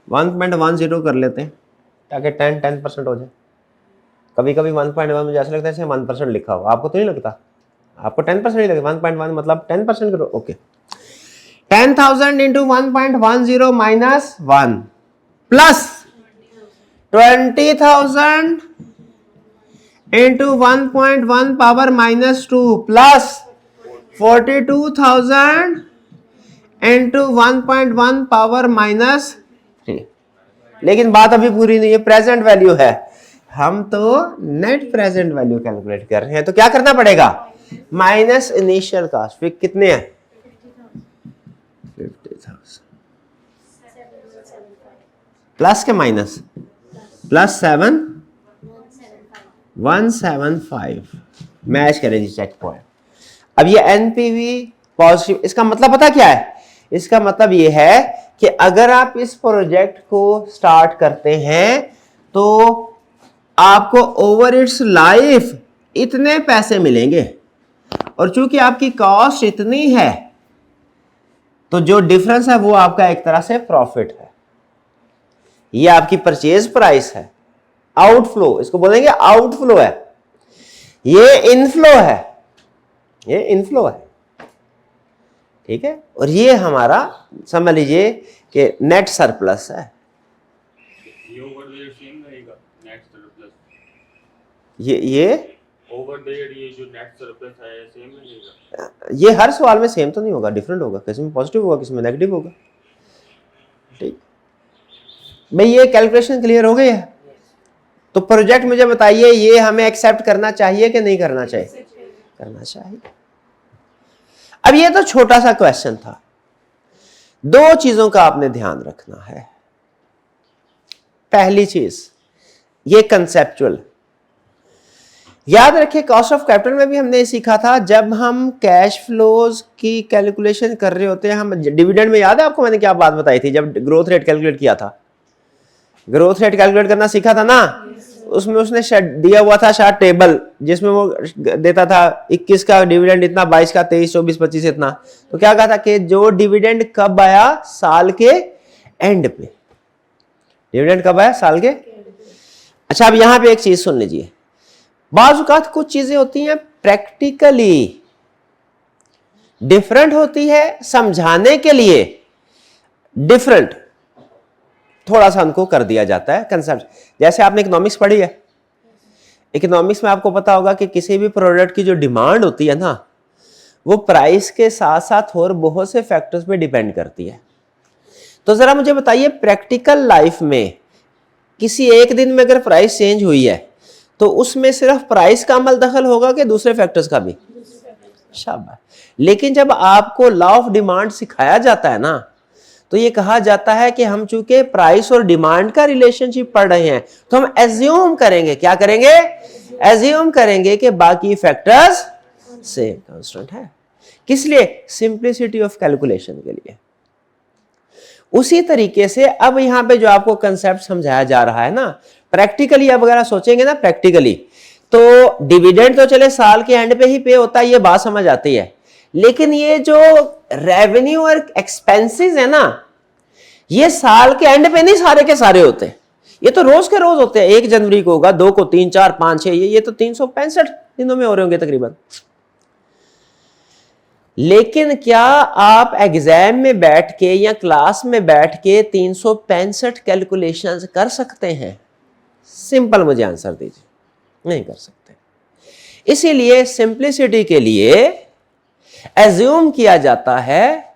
1.10 कर लेते हैं ताकि 10% हो जाए। कभी कभी 1.1 मुझे ऐसा लगता है 1% लिखा हो, आपको तो नहीं लगता, आपको 10% नहीं लगता, 1.1 मतलब 10% करो, okay. 10,000 into 1.10 minus 1 plus 20,000 into 1.1 power -2 plus 42,000 into 1.1 power -3। लेकिन बात अभी पूरी नहीं है, प्रेजेंट वैल्यू है, हम तो नेट प्रेजेंट वैल्यू कैलकुलेट कर रहे हैं, तो क्या करना पड़ेगा माइनस इनिशियल कॉस्ट, फिर कितने हैं 50,000 प्लस के माइनस प्लस 175 मैच करें जी चेक पॉइंट। अब ये एनपीवी पॉजिटिव, इसका मतलब पता क्या है, इसका मतलब ये है कि अगर आप इस प्रोजेक्ट को स्टार्ट करते हैं तो आपको ओवर इट्स लाइफ इतने पैसे मिलेंगे, और चूंकि आपकी कॉस्ट इतनी है तो जो डिफरेंस है वो आपका एक तरह से प्रॉफिट है, ये आपकी परचेज प्राइस है, आउटफ्लो, इसको बोलेंगे आउटफ्लो है, ये इनफ्लो है, ये इनफ्लो है, ठीक है। और ये हमारा समझ लीजिए कि नेट सरप्लस है। ये ओवर द ईयर ये जो नेट सरप्लस है सेम रहेगा? ये हर सवाल में सेम तो नहीं होगा, डिफरेंट होगा, किसी में पॉजिटिव होगा, किसी में नेगेटिव होगा, ठीक भाई। ये कैलकुलेशन क्लियर हो गई है? तो प्रोजेक्ट मुझे बताइए, ये हमें एक्सेप्ट करना चाहिए कि नहीं करना चाहिए? करना चाहिए। अब ये तो छोटा सा क्वेश्चन था, दो चीजों का आपने ध्यान रखना है। पहली चीज, ये कंसेप्चुअल याद रखिए, कॉस्ट ऑफ कैपिटल में भी हमने सीखा था, जब हम कैश फ्लोज की कैलकुलेशन कर रहे होते हैं, हम डिविडेंड में याद है आपको मैंने क्या बात बताई थी, जब ग्रोथ रेट कैलकुलेट किया था, ग्रोथ रेट कैलकुलेट करना सीखा था ना, उसमें उसने दिया हुआ था शायद टेबल, जिसमें वो देता था 21 का डिविडेंड इतना, 22 का, 23, 24, 25 इतना। तो क्या कहा था कि जो डिविडेंड कब आया, साल के एंड पे, डिविडेंड कब आया, साल के। अच्छा, अब यहां पे एक चीज सुन लीजिए, बाज़ औक़ात कुछ चीजें होती हैं प्रैक्टिकली डिफरेंट होती है, समझाने के लिए डिफरेंट थोड़ा सा उनको कर दिया जाता है कंसेप्ट। जैसे आपने इकोनॉमिक्स पढ़ी है, इकोनॉमिक्स में आपको पता होगा कि किसी भी प्रोडक्ट की जो डिमांड होती है ना, वो प्राइस के साथ साथ और बहुत से फैक्टर्स पे डिपेंड करती है। तो जरा मुझे बताइए, प्रैक्टिकल लाइफ में किसी एक दिन में अगर प्राइस चेंज हुई है तो उसमें सिर्फ प्राइस का अमल दखल होगा कि दूसरे फैक्टर्स का भी? शाबाश। लेकिन जब आपको लॉ ऑफ डिमांड सिखाया जाता है ना, तो ये कहा जाता है कि हम चूंकि प्राइस और डिमांड का रिलेशनशिप पढ़ रहे हैं, तो हम एज्यूम करेंगे, क्या करेंगे? एज्यूम करेंगे कि बाकी फैक्टर्स सेम कांस्टेंट है। किस लिए? सिंप्लिसिटी ऑफ कैलकुलेशन के लिए। उसी तरीके से अब यहां पे जो आपको कंसेप्ट समझाया जा रहा है ना, प्रैक्टिकली अब अगर सोचेंगे ना प्रैक्टिकली, तो डिविडेंड तो चले साल के एंड पे ही पे होता है, ये बात समझ आती है। लेकिन ये जो रेवेन्यू और एक्सपेंसेस है ना, ये साल के एंड पे नहीं सारे के सारे होते, ये तो रोज के रोज होते हैं। 1 जनवरी को होगा, 2 को, 3, 4, 5, 6, ये तो 365 दिनों में हो रहे होंगे तकरीबन। लेकिन क्या आप एग्जाम में बैठ के या क्लास में बैठ के 365 कैलकुलेशंस कर सकते हैं? सिंपल मुझे आंसर दीजिए, नहीं कर सकते। इसीलिए सिंप्लिसिटी के लिए एज्यूम किया जाता है,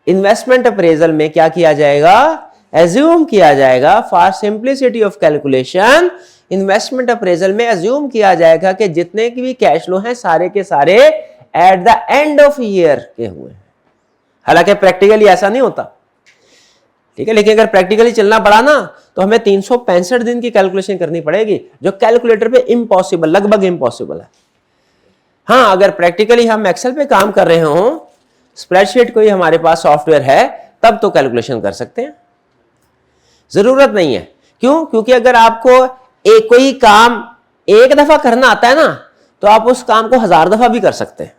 इन्वेस्टमेंट अप्रेजल में क्या किया जाएगा? एज्यूम किया जाएगा for simplicity of calculation, investment appraisal में एज्यूम किया जाएगा कि जितने की भी कैश फ्लो हैं सारे के सारे eight the end of year के हुए हैं। हालांकि प्रैक्टिकली ऐसा नहीं होता, ठीक है, लेकिन अगर प्रैक्टिकली चलना पड़ा ना, तो हमें 365 दिन की कैलकुलेशन करनी पड़ेगी, जो कैलकुलेटर पे इम्पॉसिबल, लगभग इम्पॉसिबल है। हाँ, अगर प्रैक्टिकली हम एक्सेल पे काम कर रहे हो, स्प्रेडशीट कोई हमारे पास सॉफ्टवेयर है, तब तो कैलकुलेशन कर सकते हैं, जरूरत नहीं है। क्यों? क्योंकि अगर आपको कोई काम एक दफा करना आता है ना, तो आप उस काम को 1000 दफा भी कर सकते हैं।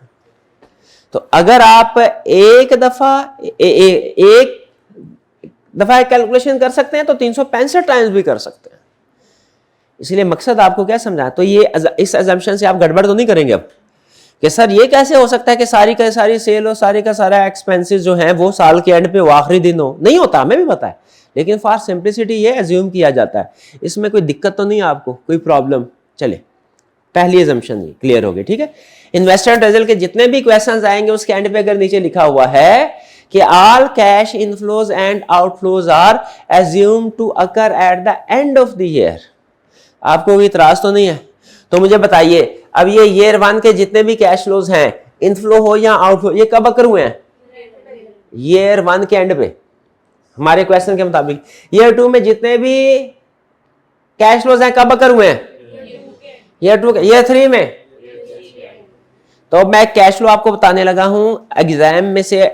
तो अगर आप एक दफा कैलकुलेशन कर सकते हैं, तो 365 टाइम्स भी कर सकते हैं। इसलिए मकसद आपको क्या समझा, तो ये इस अजम्पशन से आप गड़बड़ तो नहीं करेंगे अब कि सर ये कैसे हो सकता है कि सारी का सारी सेल और सारी का सारा एक्सपेंसेस जो है वो साल के एंड पे वो आखिरी दिन हो। नहीं होता, हमें भी पता है, लेकिन फॉर सिंप्लिसिटी ये एज्यूम किया जाता है। इसमें कोई दिक्कत तो नहीं है आपको, कोई प्रॉब्लम? चले, पहली अजम्पशन क्लियर हो गई, ठीक है। इन्वेस्टमेंट अप्रेजल के जितने भी क्वेश्चंस आएंगे उसके एंड पे अगर नीचे लिखा हुआ है कि all cash inflows and outflows are assumed to occur at the end of the year, आपको कोई इतराज तो नहीं है? तो मुझे बताइए, अब ये ईयर 1 के जितने भी कैश फ्लोज हैं, इनफ्लो हो या आउटफ्लो, ये कब अकर हुए हैं? ईयर 1 के एंड पे, हमारे क्वेश्चन के मुताबिक। ईयर 2 में जितने भी कैश फ्लोज हैं कब अकर हुए हैं? ईयर 2 के। ईयर 3 में? तो मैं कैश फ्लो आपको बताने लगा हूं, एग्जाम में से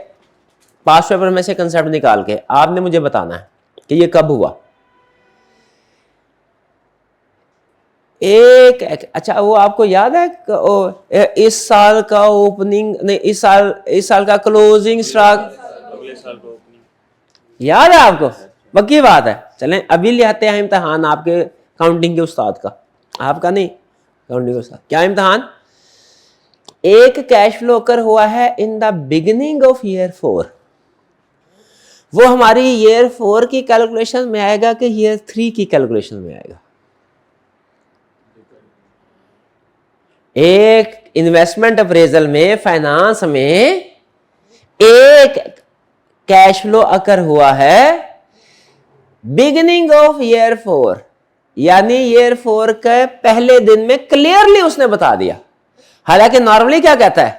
पास पेपर में से कंसेप्ट निकाल के आपने मुझे बताना है कि ये कब हुआ। अच्छा, वो आपको याद है इस साल का ओपनिंग नहीं, इस साल का क्लोजिंग स्टॉक अगले साल का ओपनिंग याद है आपको? पक्की बात है। चलें अभी ले आते हैं इम्तिहान आपके काउंटिंग के उस्ताद का, आपका नहीं, काउंटिंग के उस्ताद। क्या इम्तिहान? एक कैश फ्लो अकर हुआ है in the beginning of year 4, वो हमारी ईयर 4 की कैलकुलेशन में आएगा कि ईयर 3 की कैलकुलेशन में आएगा? एक इन्वेस्टमेंट अप्रेजल में, फाइनेंस में एक कैश फ्लो अकर हुआ है बिगिनिंग ऑफ ईयर 4, यानी ईयर 4 के पहले दिन में क्लियरली उसने बता दिया। हालांकि नॉर्मली क्या कहता है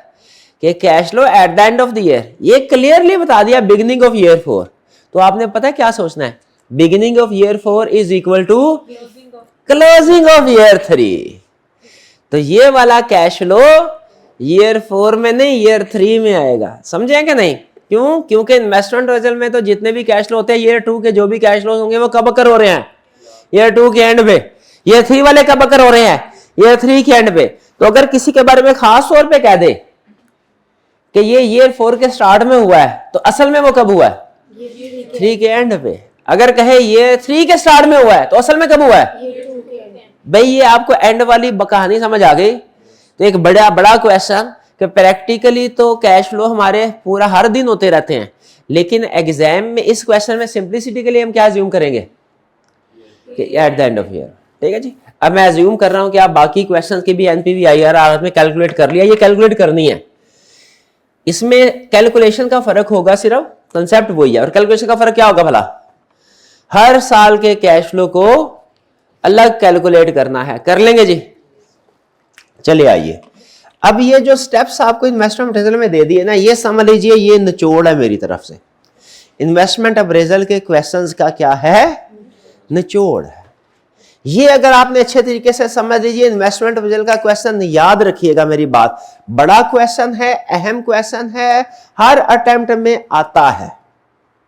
कि cash flow eight the end of the year, ये क्लियरली बता दिया बिगिनिंग ऑफ ईयर 4। तो आपने पता है क्या सोचना है, beginning of year 4 is equal to closing of year 3। तो ये वाला कैश फ्लो ईयर 4 में नहीं, ईयर 3 में आएगा। समझे कि नहीं? क्यों? क्योंकि इन्वेस्टमेंट रिजल्ट में तो जितने भी कैश फ्लो होते हैं, ईयर 2 के जो भी कैश फ्लो होंगे वो कब अकर हो रहे हैं? ईयर 2 के एंड पे। ईयर 3 वाले कब अकर हो रहे हैं? ईयर 3 के एंड पे। तो अगर किसी के बारे में खास तौर पे कह दे कि ये ईयर 4 के स्टार्ट में हुआ है, तो असल में वो कब हुआ है? 3 के एंड पे। अगर कहे ईयर 3 के स्टार्ट में हुआ है, तो असल में कब हुआ है? भाई ये आपको एंड वाली कहानी समझ आ गई? तो एक बड़ा बड़ा क्वेश्चन कि प्रैक्टिकली तो कैश फ्लो हमारे पूरा हर दिन होते रहते हैं, लेकिन एग्जाम में इस क्वेश्चन में सिंप्लिसिटी के लिए हम क्या अज्यूम करेंगे कि eight the end of year. ठीक है जी। अब मैं अज्यूम कर रहा हूं कि आप बाकी क्वेश्चन की भी एनपीवी आईआर में कैलकुलेट कर लिया, ये कैलकुलेट करनी है। इसमें कैलकुलेशन का फर्क होगा, सिर्फ कंसेप्ट वही है। और कैलकुलेशन का फर्क क्या होगा भला? हर साल के कैश फ्लो को अलग कैलकुलेट करना है। कर लेंगे जी? चलिए आइए, अब ये जो स्टेप्स आपको इन्वेस्टमेंट अप्रेजल में दे दिए ना, ये समझ लीजिए ये निचोड़ है मेरी तरफ से। इन्वेस्टमेंट अप्रेजल के क्वेश्चंस का क्या है? निचोड़ है। ये अगर आपने अच्छे तरीके से समझ लीजिए, इन्वेस्टमेंट अप्रेजल का क्वेश्चन याद रखिएगा मेरी बात, बड़ा क्वेश्चन है, अहम क्वेश्चन है, हर अटेम्प्ट में आता है।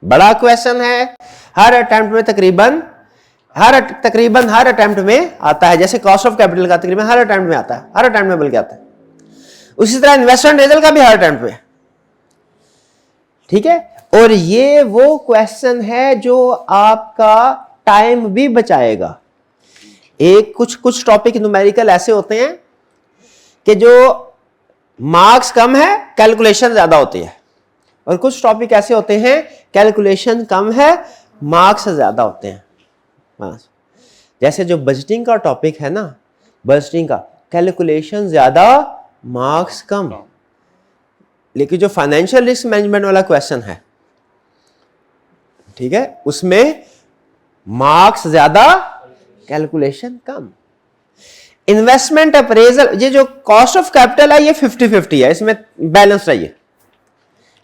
बड़ा क्वेश्चन है, हर अटेम्प्ट में तकरीबन हर अटेम्प्ट में आता है। जैसे कॉस्ट ऑफ कैपिटल का तकरीबन हर अटेम्प्ट में आता है, हर अटेम्प्ट में बल्कि आता है। उसी तरह इन्वेस्टमेंट रिजल्ट का भी हर अटेम्प्ट में। ठीक है। और ये वो क्वेश्चन है जो आपका टाइम भी बचाएगा। एक कुछ टॉपिक न्यूमेरिकल ऐसे होते हैं कि जो मार्क्स कम है, कैलकुलेशन ज्यादा होती है, और कुछ टॉपिक ऐसे होते हैं कैलकुलेशन कम है, मार्क्स ज्यादा होते हैं। जैसे जो बजटिंग का टॉपिक है ना, बजटिंग का कैलकुलेशन ज्यादा, मार्क्स कम। लेकिन जो फाइनेंशियल रिस्क मैनेजमेंट वाला क्वेश्चन है, ठीक है, उसमें मार्क्स ज्यादा, कैलकुलेशन कम। इन्वेस्टमेंट अप्रेजल, ये जो कॉस्ट ऑफ कैपिटल है ये 50-50 है, इसमें बैलेंस रहिए,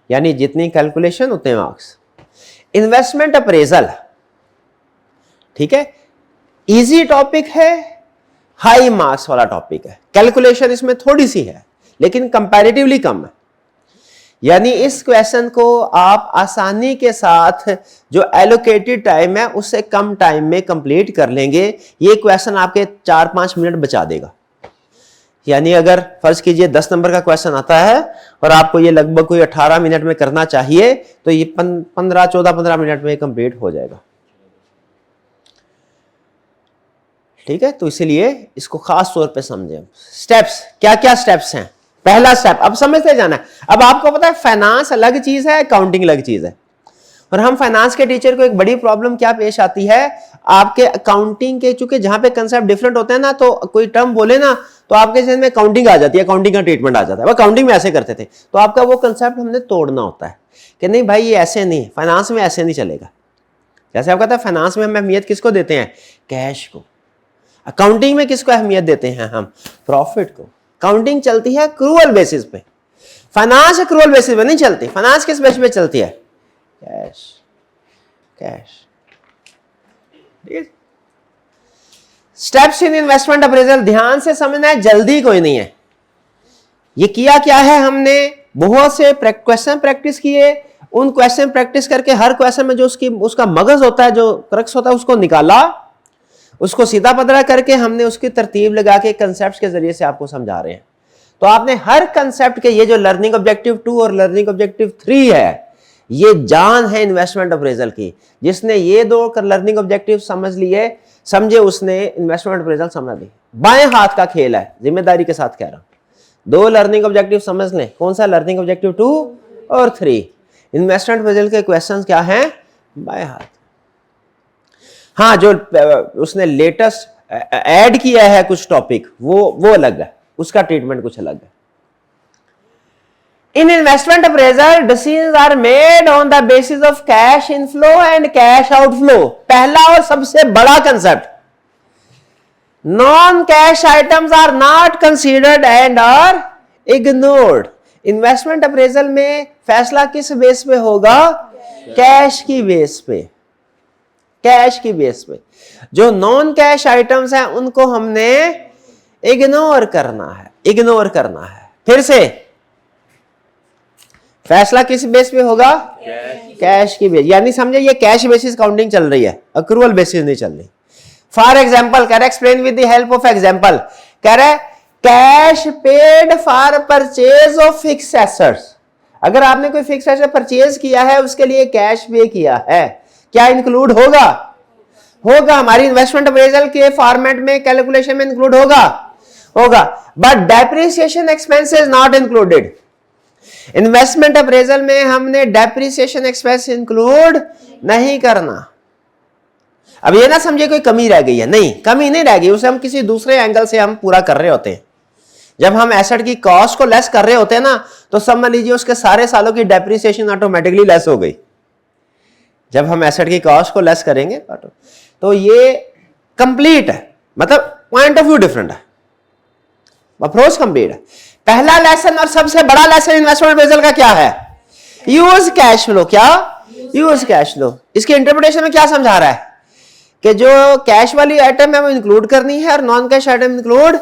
यानी जितनी कैलकुलेशन उतने मार्क्स। इन्वेस्टमेंट अप्रेजल, ठीक है, इजी टॉपिक है, हाई मार्क्स वाला टॉपिक है। कैलकुलेशन इसमें थोड़ी सी है लेकिन कंपैरेटिवली कम है। यानी इस क्वेश्चन को आप आसानी के साथ जो एलोकेटेड टाइम है उससे कम टाइम में कंप्लीट कर लेंगे। ये क्वेश्चन आपके 4-5 मिनट बचा देगा। यानी अगर फर्ज कीजिए 10 नंबर का क्वेश्चन आता है और आपको ये लगभग कोई 18 मिनट में करना चाहिए, तो ये 14-15 मिनट में कंप्लीट हो जाएगा। ठीक है, तो इसलिए इसको खास तौर पे समझें। स्टेप्स, क्या क्या स्टेप्स हैं? पहला स्टेप, अब समझते जाना है। अब आपको पता है फाइनेंस अलग चीज है, अकाउंटिंग अलग चीज है। और हम फाइनेंस के टीचर को एक बड़ी प्रॉब्लम क्या पेश आती है, आपके अकाउंटिंग के चूंकि जहां पे कंसेप्ट डिफरेंट होते हैं ना, तो कोई टर्म बोले ना तो आपके जहन में अकाउंटिंग आ जाती है, अकाउंटिंग का ट्रीटमेंट आ जाता है। वो अकाउंटिंग में ऐसे करते थे, तो आपका वो कंसेप्ट हमने तोड़ना होता है कि नहीं भाई ये ऐसे नहीं, फाइनेंस में ऐसे नहीं चलेगा। जैसे आप कहते हैं फाइनेंस में हम अहमियत किसको देते हैं? कैश को। अकाउंटिंग में किसको अहमियत देते हैं हम? प्रॉफिट को। अकाउंटिंग चलती है क्रूअल बेसिस पे, फाइनेंस क्रूअल बेसिस पे नहीं चलती। फाइनेंस किस बेसिस पे चलती है? Cash, cash. ठीक है। स्टेप्स इन इन्वेस्टमेंट अप्रेजल ध्यान से समझना है, जल्दी कोई नहीं है। ये किया क्या है हमने, बहुत से क्वेश्चन प्रैक्टिस किए, उन क्वेश्चन प्रैक्टिस करके हर क्वेश्चन में जो उसका मगज होता है, जो क्रक्स होता है, उसको निकाला, उसको सीधा पदरा करके हमने उसकी तरतीब लगा के कंसेप्ट के जरिए से आपको समझा रहे हैं। तो आपने हर कंसेप्ट के, ये जो लर्निंग ऑब्जेक्टिव 2 और लर्निंग ऑब्जेक्टिव 3 है, ये जान है इन्वेस्टमेंट अप्रेजल की। जिसने ये 2 लर्निंग ऑब्जेक्टिव समझ लिए, समझे उसने इन्वेस्टमेंट अप्रेजल समझ ली। बाएं हाथ का खेल है, जिम्मेदारी के साथ कह रहा हूं। 2 लर्निंग ऑब्जेक्टिव समझ लें, कौन सा लर्निंग ऑब्जेक्टिव 2 और 3। इन्वेस्टमेंट अप्रेजल के क्वेश्चंस क्या हैं, बाएं हाथ। हाँ, जो उसने लेटेस्ट ऐड किया है कुछ टॉपिक, वो अलग है, उसका ट्रीटमेंट कुछ अलग है। In investment appraisal, decisions are made on the basis of cash inflow and cash outflow. पहला और सबसे बड़ा concept, non cash items are not considered and are ignored. Investment appraisal में फैसला किस बेस पे होगा, कैश की बेस पे, कैश की बेस पे। जो नॉन कैश आइटम्स हैं उनको हमने इग्नोर करना है, इग्नोर करना है। फिर से फैसला किस बेस पे होगा, कैश की बेस, यानी समझे ये कैश बेसिस काउंटिंग चल रही है, अक्रूवल बेसिस नहीं चल रही। फॉर एग्जाम्पल कह रहे explain with the help of example, कह रहे cash paid for purchase of fix assets. अगर आपने कोई फिक्स एसेट परचेज किया है, उसके लिए कैश पे किया है, क्या इंक्लूड होगा, होगा, हमारी इन्वेस्टमेंट अप्रेजल के फॉर्मेट में कैलकुलेशन में इंक्लूड होगा, होगा। But depreciation expense is not included. Investment appraisal में हमने डेप्रिसिएशन एक्सपेंस इंक्लूड नहीं करना। अब ये ना समझिए कोई कमी रह गई है, नहीं, कमी नहीं रह गई, उसे हम किसी दूसरे एंगल से हम पूरा कर रहे होते हैं। जब हम एसेट की कॉस्ट को लेस कर रहे होते हैं ना, तो समझ लीजिए उसके सारे सालों की डेप्रिसिएशन ऑटोमेटिकली लेस हो गई। जब हम एसेट की कॉस्ट को लेस करेंगे तो ये कंप्लीट है, मतलब पॉइंट ऑफ व्यू डिफरेंट है, अप्रोच कंप्लीट है। पहला लेसन और सबसे बड़ा लेसन इन्वेस्टमेंट अप्रेजल का क्या है, यूज कैश फ्लो। क्या, यूज कैश फ्लो। इसके इंटरप्रिटेशन में क्या समझा रहा है कि जो कैश वाली आइटम है वो इंक्लूड करनी है और नॉन कैश आइटम इंक्लूड।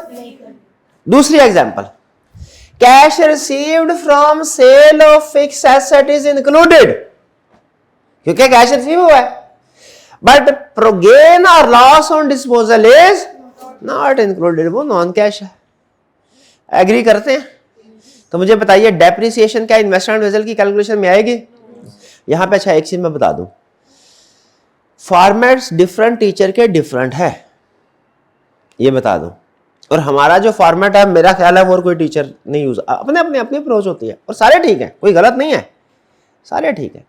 दूसरी example, cash received from sale of fix asset is included, क्योंकि कैश रिसीव हुआ है, बट गेन और loss on disposal is not included, वो नॉन कैश है। एग्री करते हैं? तो मुझे बताइए डेप्रिसिएशन क्या इन्वेस्टमेंट अप्रेजल की कैलकुलेशन में आएगी? यहां पे अच्छा एक चीज मैं बता दूं, फॉर्मेट्स डिफरेंट टीचर के डिफरेंट है, ये बता दूं। और हमारा जो फॉर्मेट है, मेरा ख्याल है वो कोई टीचर नहीं यूज, अपने अपने अपनी अप्रोच होती है और सारे ठीक है, कोई गलत नहीं है, सारे ठीक है।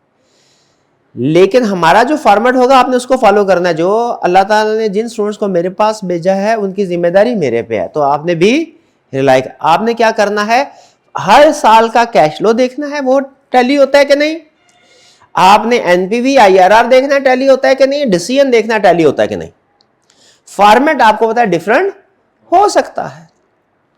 लेकिन हमारा जो फॉर्मेट होगा आपने उसको फॉलो करना है। जो अल्लाह ताला ने जिन स्टूडेंट्स को मेरे पास भेजा है उनकी जिम्मेदारी मेरे पे है, तो आपने भी रिलाई, आपने क्या करना है, हर साल का कैश फ्लो देखना है, वो टैली होता है कि नहीं, आपने एनपीवी आईआरआर देखना है टैली होता है कि नहीं, डिसीजन देखना है टैली होता है कि नहीं। फॉर्मेट आपको पता है डिफरेंट हो सकता है,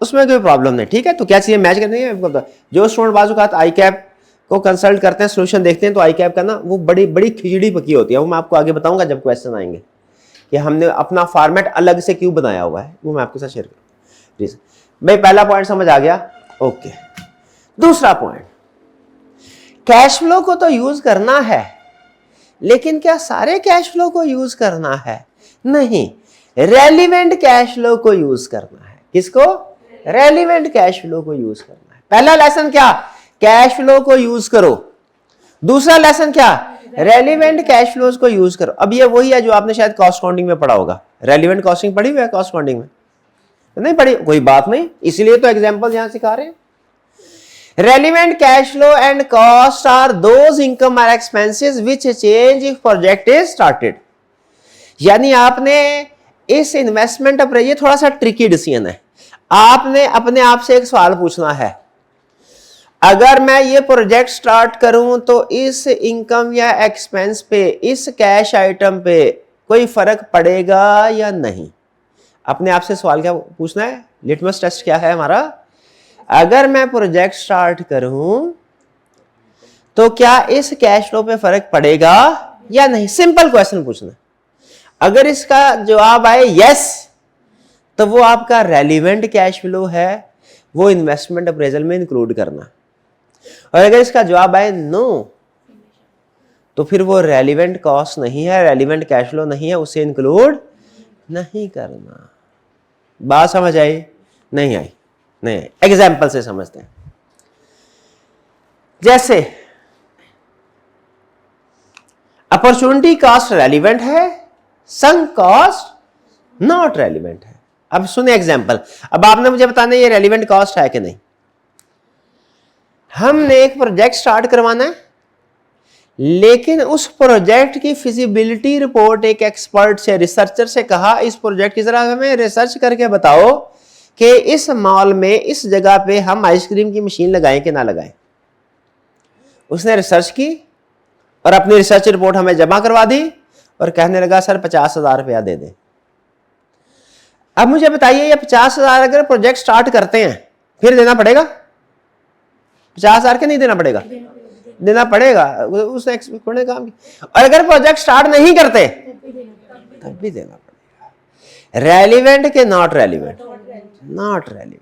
उसमें कोई प्रॉब्लम नहीं, ठीक है। तो क्या चीजें मैच करनी है, जो स्टूडेंट बाजू का आई कैप को कंसल्ट करते हैं, सोल्यूशन देखते हैं, तो आई कैप का ना वो बड़ी बड़ी खिचड़ी पकी होती है, वो मैं आपको आगे बताऊंगा जब क्वेश्चन आएंगे कि हमने अपना फॉर्मेट अलग से क्यों बनाया हुआ है, वो मैं आपके साथ शेयर करूँ। भाई पहला पॉइंट समझ आ गया, ओके। दूसरा पॉइंट, कैश फ्लो को तो यूज करना है, लेकिन क्या सारे कैश फ्लो को यूज करना है? नहीं, रेलिवेंट कैश फ्लो को यूज करना है। किसको? रेलिवेंट कैश फ्लो को यूज करना है। पहला लेसन क्या, कैश फ्लो को यूज करो। दूसरा लेसन क्या, रेलिवेंट कैश फ्लोज को यूज करो। अब ये वही है जो आपने शायद कॉस्ट काउंटिंग में पढ़ा होगा। रेलिवेंट कॉस्टिंग पढ़ी हुई है कॉस्ट काउंटिंग में? नहीं पढ़ी, कोई बात नहीं, इसीलिए तो एग्जांपल यहां सिखा रहे हैं। Relevant cash flow and cost are those income और expenses which change if project is started. यानी आपने इस इन्वेस्टमेंट पर, ये थोड़ा सा ट्रिकी डिसीजन है, आपने अपने आप से एक सवाल पूछना है, अगर मैं ये प्रोजेक्ट स्टार्ट करूं तो इस इनकम या एक्सपेंस पे, इस कैश आइटम पे कोई फर्क पड़ेगा या नहीं? अपने आप से सवाल क्या पूछना है, लिटमस टेस्ट क्या है हमारा, अगर मैं प्रोजेक्ट स्टार्ट करूं तो क्या इस कैश फ्लो पे फर्क पड़ेगा या नहीं? सिंपल क्वेश्चन पूछना। अगर इसका जवाब आए यस, तो वो आपका रेलिवेंट कैश फ्लो है, वो इन्वेस्टमेंट अप्रेजल में इंक्लूड करना। और अगर इसका जवाब आए नो, तो फिर वो रेलिवेंट कॉस्ट नहीं है, रेलिवेंट कैश फ्लो नहीं है, उसे इंक्लूड नहीं करना। बात समझ आई? नहीं आई? नहीं आई। एग्जाम्पल से समझते हैं। जैसे अपॉर्चुनिटी कॉस्ट रेलिवेंट है, संक कॉस्ट नॉट रेलिवेंट है। अब सुने एग्जांपल, अब आपने मुझे बताना ये रेलिवेंट कॉस्ट है कि नहीं। हमने एक प्रोजेक्ट स्टार्ट करवाना है, लेकिन उस प्रोजेक्ट की फिजिबिलिटी रिपोर्ट एक एक्सपर्ट से, रिसर्चर से कहा इस प्रोजेक्ट की जरा हमें रिसर्च करके बताओ कि इस मॉल में इस जगह पे हम आइसक्रीम की मशीन लगाएं कि ना लगाएं। उसने रिसर्च की और अपनी रिसर्च रिपोर्ट हमें जमा करवा दी और कहने लगा सर 50,000 रुपया दे दें। अब मुझे बताइए ये 50,000 अगर प्रोजेक्ट स्टार्ट करते हैं फिर देना पड़ेगा? 50,000 के नहीं देना पड़ेगा? देना पड़ेगा। उस एक्सपर्ट ने काम किया। और अगर प्रोजेक्ट स्टार्ट नहीं करते तब भी देना पड़ेगा। रेलिवेंट के नॉट रेलिवेंट? Not relevant.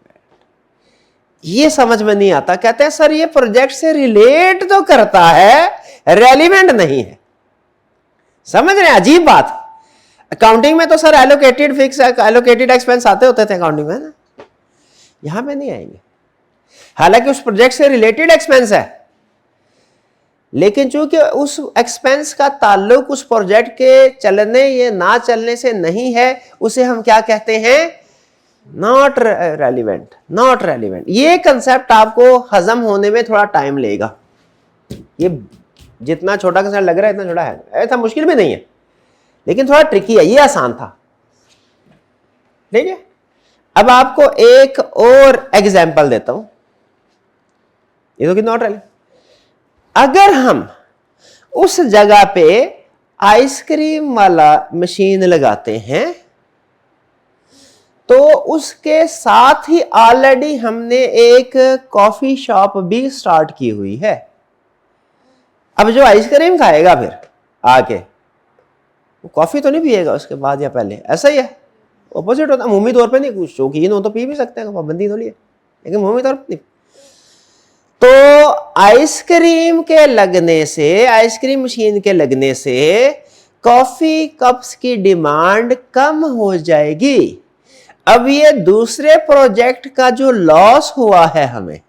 ये समझ में नहीं आता। कहते हैं सर ये प्रोजेक्ट से रिलेट तो करता है, रेलिवेंट नहीं है। समझ रहे हैं? अजीब बात। अकाउंटिंग में तो sir allocated fix, allocated expense आते होते थे अकाउंटिंग में ना, यहां पे नहीं आएंगे। हालांकि उस प्रोजेक्ट से रिलेटेड एक्सपेंस है, लेकिन चूंकि उस एक्सपेंस का ताल्लुक उस प्रोजेक्ट के चलने या ना चलने से नहीं है, उसे हम क्या कहते हैं? Not relevant. Not relevant. ये कंसेप्ट आपको हजम होने में थोड़ा टाइम लेगा। ये जितना छोटा कंसेप्ट लग रहा है इतना छोटा है, ऐसा मुश्किल भी नहीं है, लेकिन थोड़ा ट्रिकी है। ये आसान था, ठीक है। अब आपको एक और एग्जांपल देता हूं। ये तो कि नॉट रेलिवेंट। अगर हम उस जगह पे आइसक्रीम वाला मशीन लगाते हैं तो उसके साथ ही ऑलरेडी हमने एक कॉफी शॉप भी स्टार्ट की हुई है। अब जो आइसक्रीम खाएगा फिर आके वो कॉफी तो नहीं पिएगा उसके बाद या पहले, ऐसा ही है। ऑपोजिट होता है। मुंह तौर पे नहीं, कुछ शौकीन हो तो पी भी सकते हैं, पाबंदी तो नहीं है, लेकिन मुंह तौर पे नहीं। तो आइसक्रीम के लगने से, आइसक्रीम मशीन के लगने से कॉफी कप्स की डिमांड कम हो जाएगी। अब ये दूसरे प्रोजेक्ट का जो लॉस हुआ है, हमें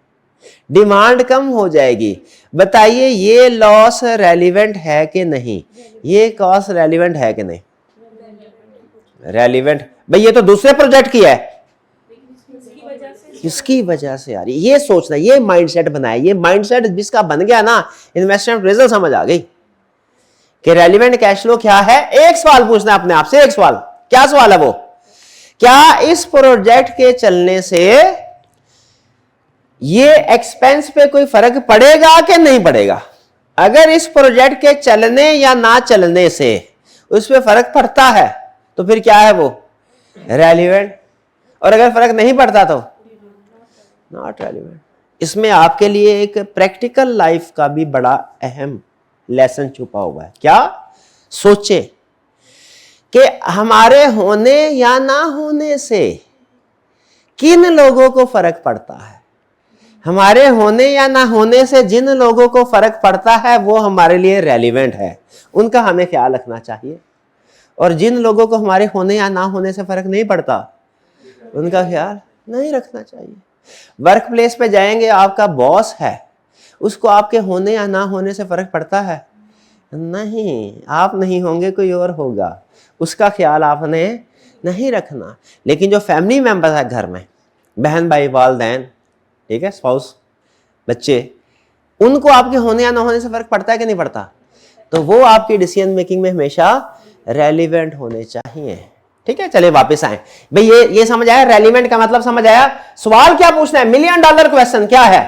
डिमांड कम हो जाएगी। बताइए ये लॉस रेलिवेंट है कि नहीं? ये कॉस्ट रेलिवेंट है कि नहीं? रेलिवेंट। भाई ये तो दूसरे प्रोजेक्ट की है, किसकी वजह से आ रही? ये सोचना, ये माइंडसेट बनाया। ये माइंडसेट जिसका बन गया ना, इन्वेस्टमेंट रिजल्ट समझ आ गई कि रेलिवेंट कैश फ्लो क्या है। एक सवाल पूछना अपने आप से, एक सवाल। क्या सवाल है वो? क्या इस प्रोजेक्ट के चलने से ये एक्सपेंस पे कोई फर्क पड़ेगा कि नहीं पड़ेगा? अगर इस प्रोजेक्ट के चलने या ना चलने से उस पर फर्क पड़ता है तो फिर क्या है वो? रेलिवेंट। और अगर फर्क नहीं पड़ता तो नॉट रेलिवेंट। इसमें आपके लिए एक प्रैक्टिकल लाइफ का भी बड़ा अहम लेसन छुपा हुआ है। क्या? सोचे कि हमारे होने या ना होने से किन लोगों को फर्क पड़ता है। हमारे होने या ना होने से जिन लोगों को फर्क पड़ता है वो हमारे लिए रेलिवेंट है, उनका हमें ख्याल रखना चाहिए। और जिन लोगों को हमारे होने या ना होने से फर्क नहीं पड़ता उनका ख्याल नहीं रखना चाहिए। वर्क प्लेस पे जाएंगे, आपका बॉस है, उसको आपके होने या ना होने से फर्क पड़ता है? नहीं, आप नहीं होंगे कोई और होगा, उसका ख्याल आपने नहीं रखना। लेकिन जो फैमिली मेंबर है घर में, बहन भाई वालिदैन, ठीक है, स्पाउस, बच्चे, उनको आपके होने या ना होने से फर्क पड़ता है कि नहीं पड़ता? तो वो आपकी डिसीजन मेकिंग में हमेशा रेलिवेंट होने चाहिए। ठीक है, चलिए वापस आए। भाई ये समझ आया? रेलिवेंट का मतलब समझ आया? सवाल क्या पूछना है? $1 मिलियन क्वेश्चन क्या है?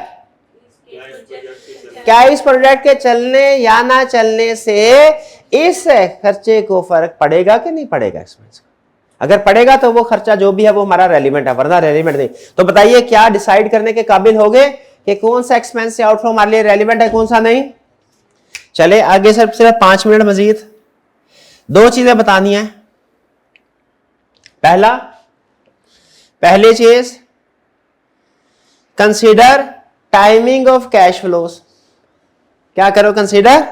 क्या इस प्रोजेक्ट के चलने या ना चलने से इस खर्चे को फर्क पड़ेगा कि नहीं पड़ेगा एक्सपेंस का? अगर पड़ेगा तो वो खर्चा जो भी है वो हमारा रेलिवेंट है, वरना रेलिवेंट नहीं। तो बताइए क्या डिसाइड करने के काबिल हो गए कि कौन सा एक्सपेंस से आउटफ्लो हमारे लिए रेलिवेंट है, कौन सा नहीं? चले आगे, सिर्फ 5 मिनट मजीद 2 चीजें बतानी है। पहली चीज, consider timing of cash flows. क्या करो? कंसीडर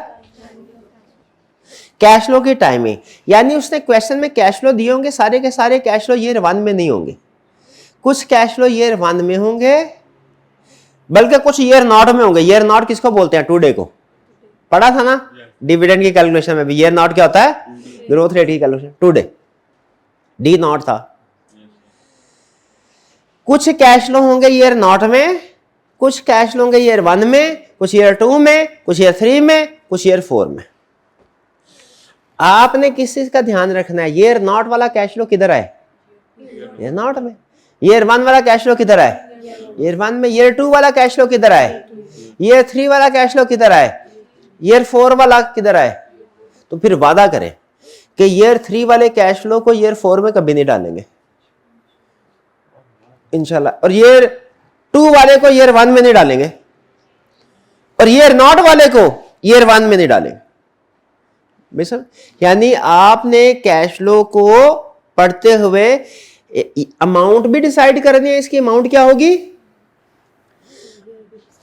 कैश फ्लो की टाइमिंग। यानी उसने क्वेश्चन में कैश फ्लो दिए होंगे, सारे के सारे कैश फ्लो ईयर 1 में नहीं होंगे, कुछ कैश फ्लो ईयर 1 में होंगे, बल्कि कुछ ईयर नॉट में होंगे। ईयर नॉट किसको बोलते हैं? टुडे को पढ़ा था ना डिविडेंड की कैलकुलेशन में भी। ईयर नॉट क्या होता है? ग्रोथ रेट की कैलकुलेशन। टुडे डी नॉट था। कुछ कैश फ्लो होंगे ईयर नॉट में, कुछ कैश फ्लो होंगे ईयर 1 में, कुछ ईयर 2 में, कुछ ईयर 3 में, कुछ ईयर 4 में। आपने किस चीज का ध्यान रखना है, ईयर नॉट वाला कैश फ्लो किधर है, ईयर नॉट में। ईयर 1 वाला कैश फ्लो किधर है, ईयर 1 में। ईयर 2 वाला कैश फ्लो किधर है, ईयर 3 वाला कैश फ्लो किधर है, ईयर 4 वाला किधर है। तो फिर वादा करें कि ईयर 3 वाले कैश फ्लो को ईयर 4 में कभी नहीं डालेंगे इंशाल्लाह, और ईयर 2 वाले को ईयर 1 में नहीं डालेंगे, और ईयर नॉट वाले को ईयर 1 में नहीं डालेंगे। बेशक यानी आपने कैश फ्लो को पढ़ते हुए अमाउंट भी डिसाइड करनी है, इसकी अमाउंट क्या होगी,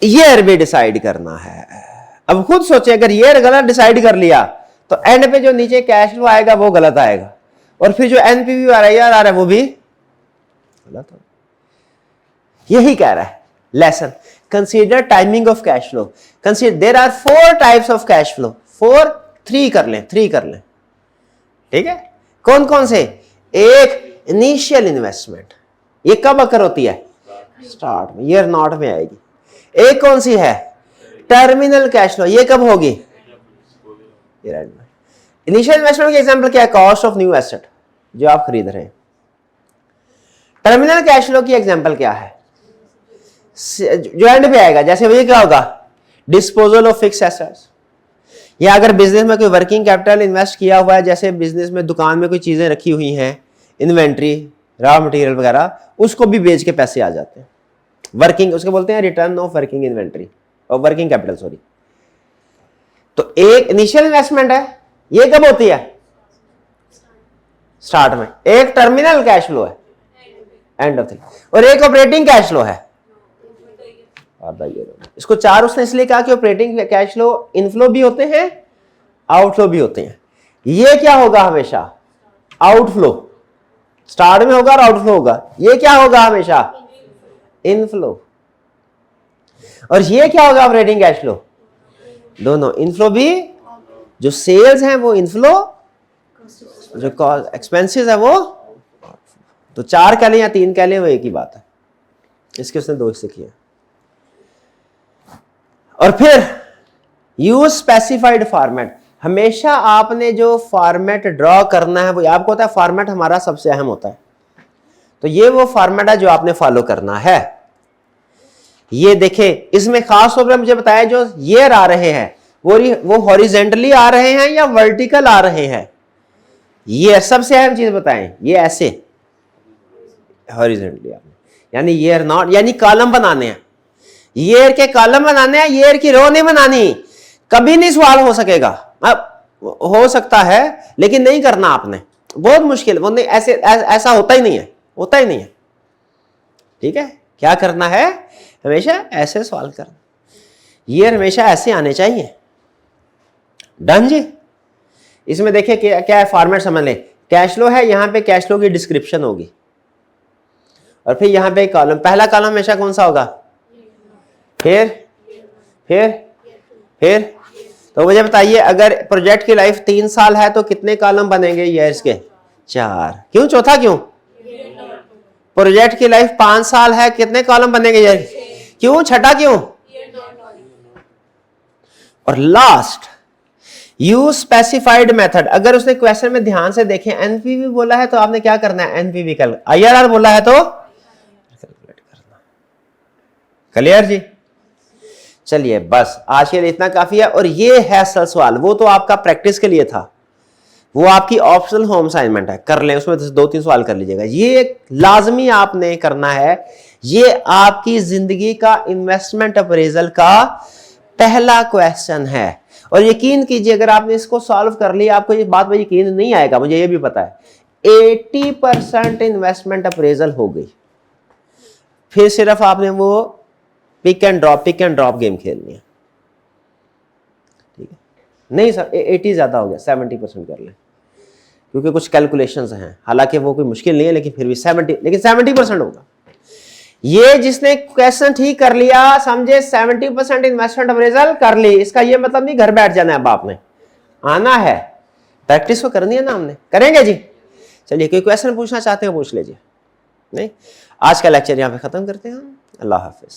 ईयर भी डिसाइड करना है। अब खुद सोचे, अगर ईयर गलत डिसाइड कर लिया तो एंड पे जो नीचे कैश फ्लो आएगा वो गलत आएगा, और फिर जो एनपीवी आ रहा है वो भी गलत होगा। यही कह रहा है lesson. Consider timing of cash flow. Consider there are 4 types of cash flow. 3 कर लें, ठीक है। कौन कौन से, एक इनिशियल इन्वेस्टमेंट, ये कब अकर होती है, स्टार्ट में, ईयर नॉट में आएगी। एक कौन सी है, टर्मिनल कैश फ्लो, ये कब होगी, ईयर एंड में। इनिशियल इन्वेस्टमेंट की एग्जांपल क्या है, कॉस्ट ऑफ न्यू एसेट जो आप खरीद रहे हैं। टर्मिनल कैश फ्लो की एग्जांपल क्या है, जो एंड पे आएगा, जैसे ये क्या होगा, डिस्पोजल ऑफ फिक्स एसेट्स, या अगर बिजनेस में कोई वर्किंग कैपिटल इन्वेस्ट किया हुआ है, जैसे बिजनेस में दुकान में कोई चीजें रखी हुई हैं, इन्वेंट्री, रॉ मटेरियल वगैरह, उसको भी बेच के पैसे आ जाते हैं। वर्किंग, उसको बोलते हैं रिटर्न ऑफ वर्किंग इन्वेंट्री और वर्किंग कैपिटल, सॉरी। तो एक इनिशियल इन्वेस्टमेंट है, ये कब होती है, स्टार्ट में। एक टर्मिनल कैश फ्लो है, एंड ऑफ, और एक ऑपरेटिंग कैश फ्लो है। इसको 4 उसने इसलिए कहा कि ऑपरेटिंग कैश फ्लो इनफ्लो भी होते हैं, आउटफ्लो भी होते हैं। ये क्या होगा हमेशा, आउटफ्लो, स्टार्ट में होगा और आउटफ्लो होगा। ये क्या होगा हमेशा, इनफ्लो। और ये क्या होगा, ऑपरेटिंग कैश फ्लो, दोनों, इनफ्लो भी, जो सेल्स हैं वो इनफ्लो, जो एक्सपेंसेस है वो। तो 4 कह लें या 3 कह लें, वो एक ही बात है। इसके उसने 2 हिस्से किए। और फिर यूज स्पेसिफाइड फॉर्मेट। हमेशा आपने जो फॉर्मेट ड्रॉ करना है वो आपको होता है, फॉर्मेट हमारा सबसे अहम होता है। तो ये वो फॉर्मेट है जो आपने फॉलो करना है। ये देखे, इसमें खास तौर पर मुझे बताया जो ईयर आ रहे हैं वो हॉरिजेंटली आ रहे हैं या वर्टिकल आ रहे हैं, ये सबसे अहम चीज बताएं। ये ऐसे हॉरिजेंटली आपने, यानी ईयर नॉट, यानी कॉलम बनाने हैं, ईयर के कॉलम बनाने हैं, ईयर की रो नहीं बनानी। कभी नहीं सवाल हो सकेगा, अब हो सकता है लेकिन नहीं करना आपने, बहुत मुश्किल, वो नहीं, ऐसा होता ही नहीं है, होता ही नहीं है। ठीक है, क्या करना है, हमेशा ऐसे सवाल करना, ईयर हमेशा ऐसे आने चाहिए। डन जी। इसमें देखिए क्या है, फॉर्मेट समझ लें। कैश फ्लो है, यहां पे कैश फ्लो की डिस्क्रिप्शन होगी, और फिर यहां पे कॉलम, पहला कॉलम हमेशा कौन सा होगा, फिर तो मुझे बताइए, अगर प्रोजेक्ट की लाइफ 3 साल है तो कितने कॉलम बनेंगे ईयर्स के, 4। क्यों, चौथा क्यों, प्रोजेक्ट की लाइफ 5 साल है, कितने कॉलम बनेंगे ईयर, क्यों, छठा क्यों, और लास्ट यूज स्पेसिफाइड मेथड। अगर उसने क्वेश्चन में ध्यान से देखें, एनपीवी बोला है तो आपने क्या करना है, एनपीवी कैलकुलेट, आईआरआर बोला है तो कैलकुलेट करना। क्लियर जी। चलिए बस आज के लिए इतना काफी है। और ये है असल सवाल, वो तो आपका प्रैक्टिस के लिए था, वो आपकी ऑप्शनल होम असाइनमेंट है, कर लें, उसमें 2-3 सवाल कर लीजिएगा। ये लाजमी आपने करना है, ये आपकी जिंदगी का इन्वेस्टमेंट अप्रेजल का पहला क्वेश्चन है। और यकीन कीजिए, अगर आपने इसको सॉल्व कर लिया, आपको ये बात पर यकीन नहीं आएगा, मुझे ये भी पता है, 80% इन्वेस्टमेंट अप्रेजल हो गई। फिर सिर्फ आपने वो पिक एंड ड्रॉप गेम खेलनी है। ठीक है, नहीं सर 80 ज्यादा हो गया, 70% कर लें, क्योंकि कुछ कैलकुलेशंस हैं, हालांकि वो कोई मुश्किल नहीं है, लेकिन फिर भी 70% होगा। ये जिसने क्वेश्चन ठीक कर लिया, समझे 70% इन्वेस्टमेंट अप्रेजल कर ली, इसका ये मतलब नहीं घर बैठ जाना है, अब आपने आना है, प्रैक्टिस तो करनी है ना, हमने करेंगे जी। चलिए कोई क्वेश्चन पूछना चाहते हो पूछ लीजिए। नहीं, आज का लेक्चर यहाँ पे ख़त्म करते हैं हम। अल्लाह हाफिज़।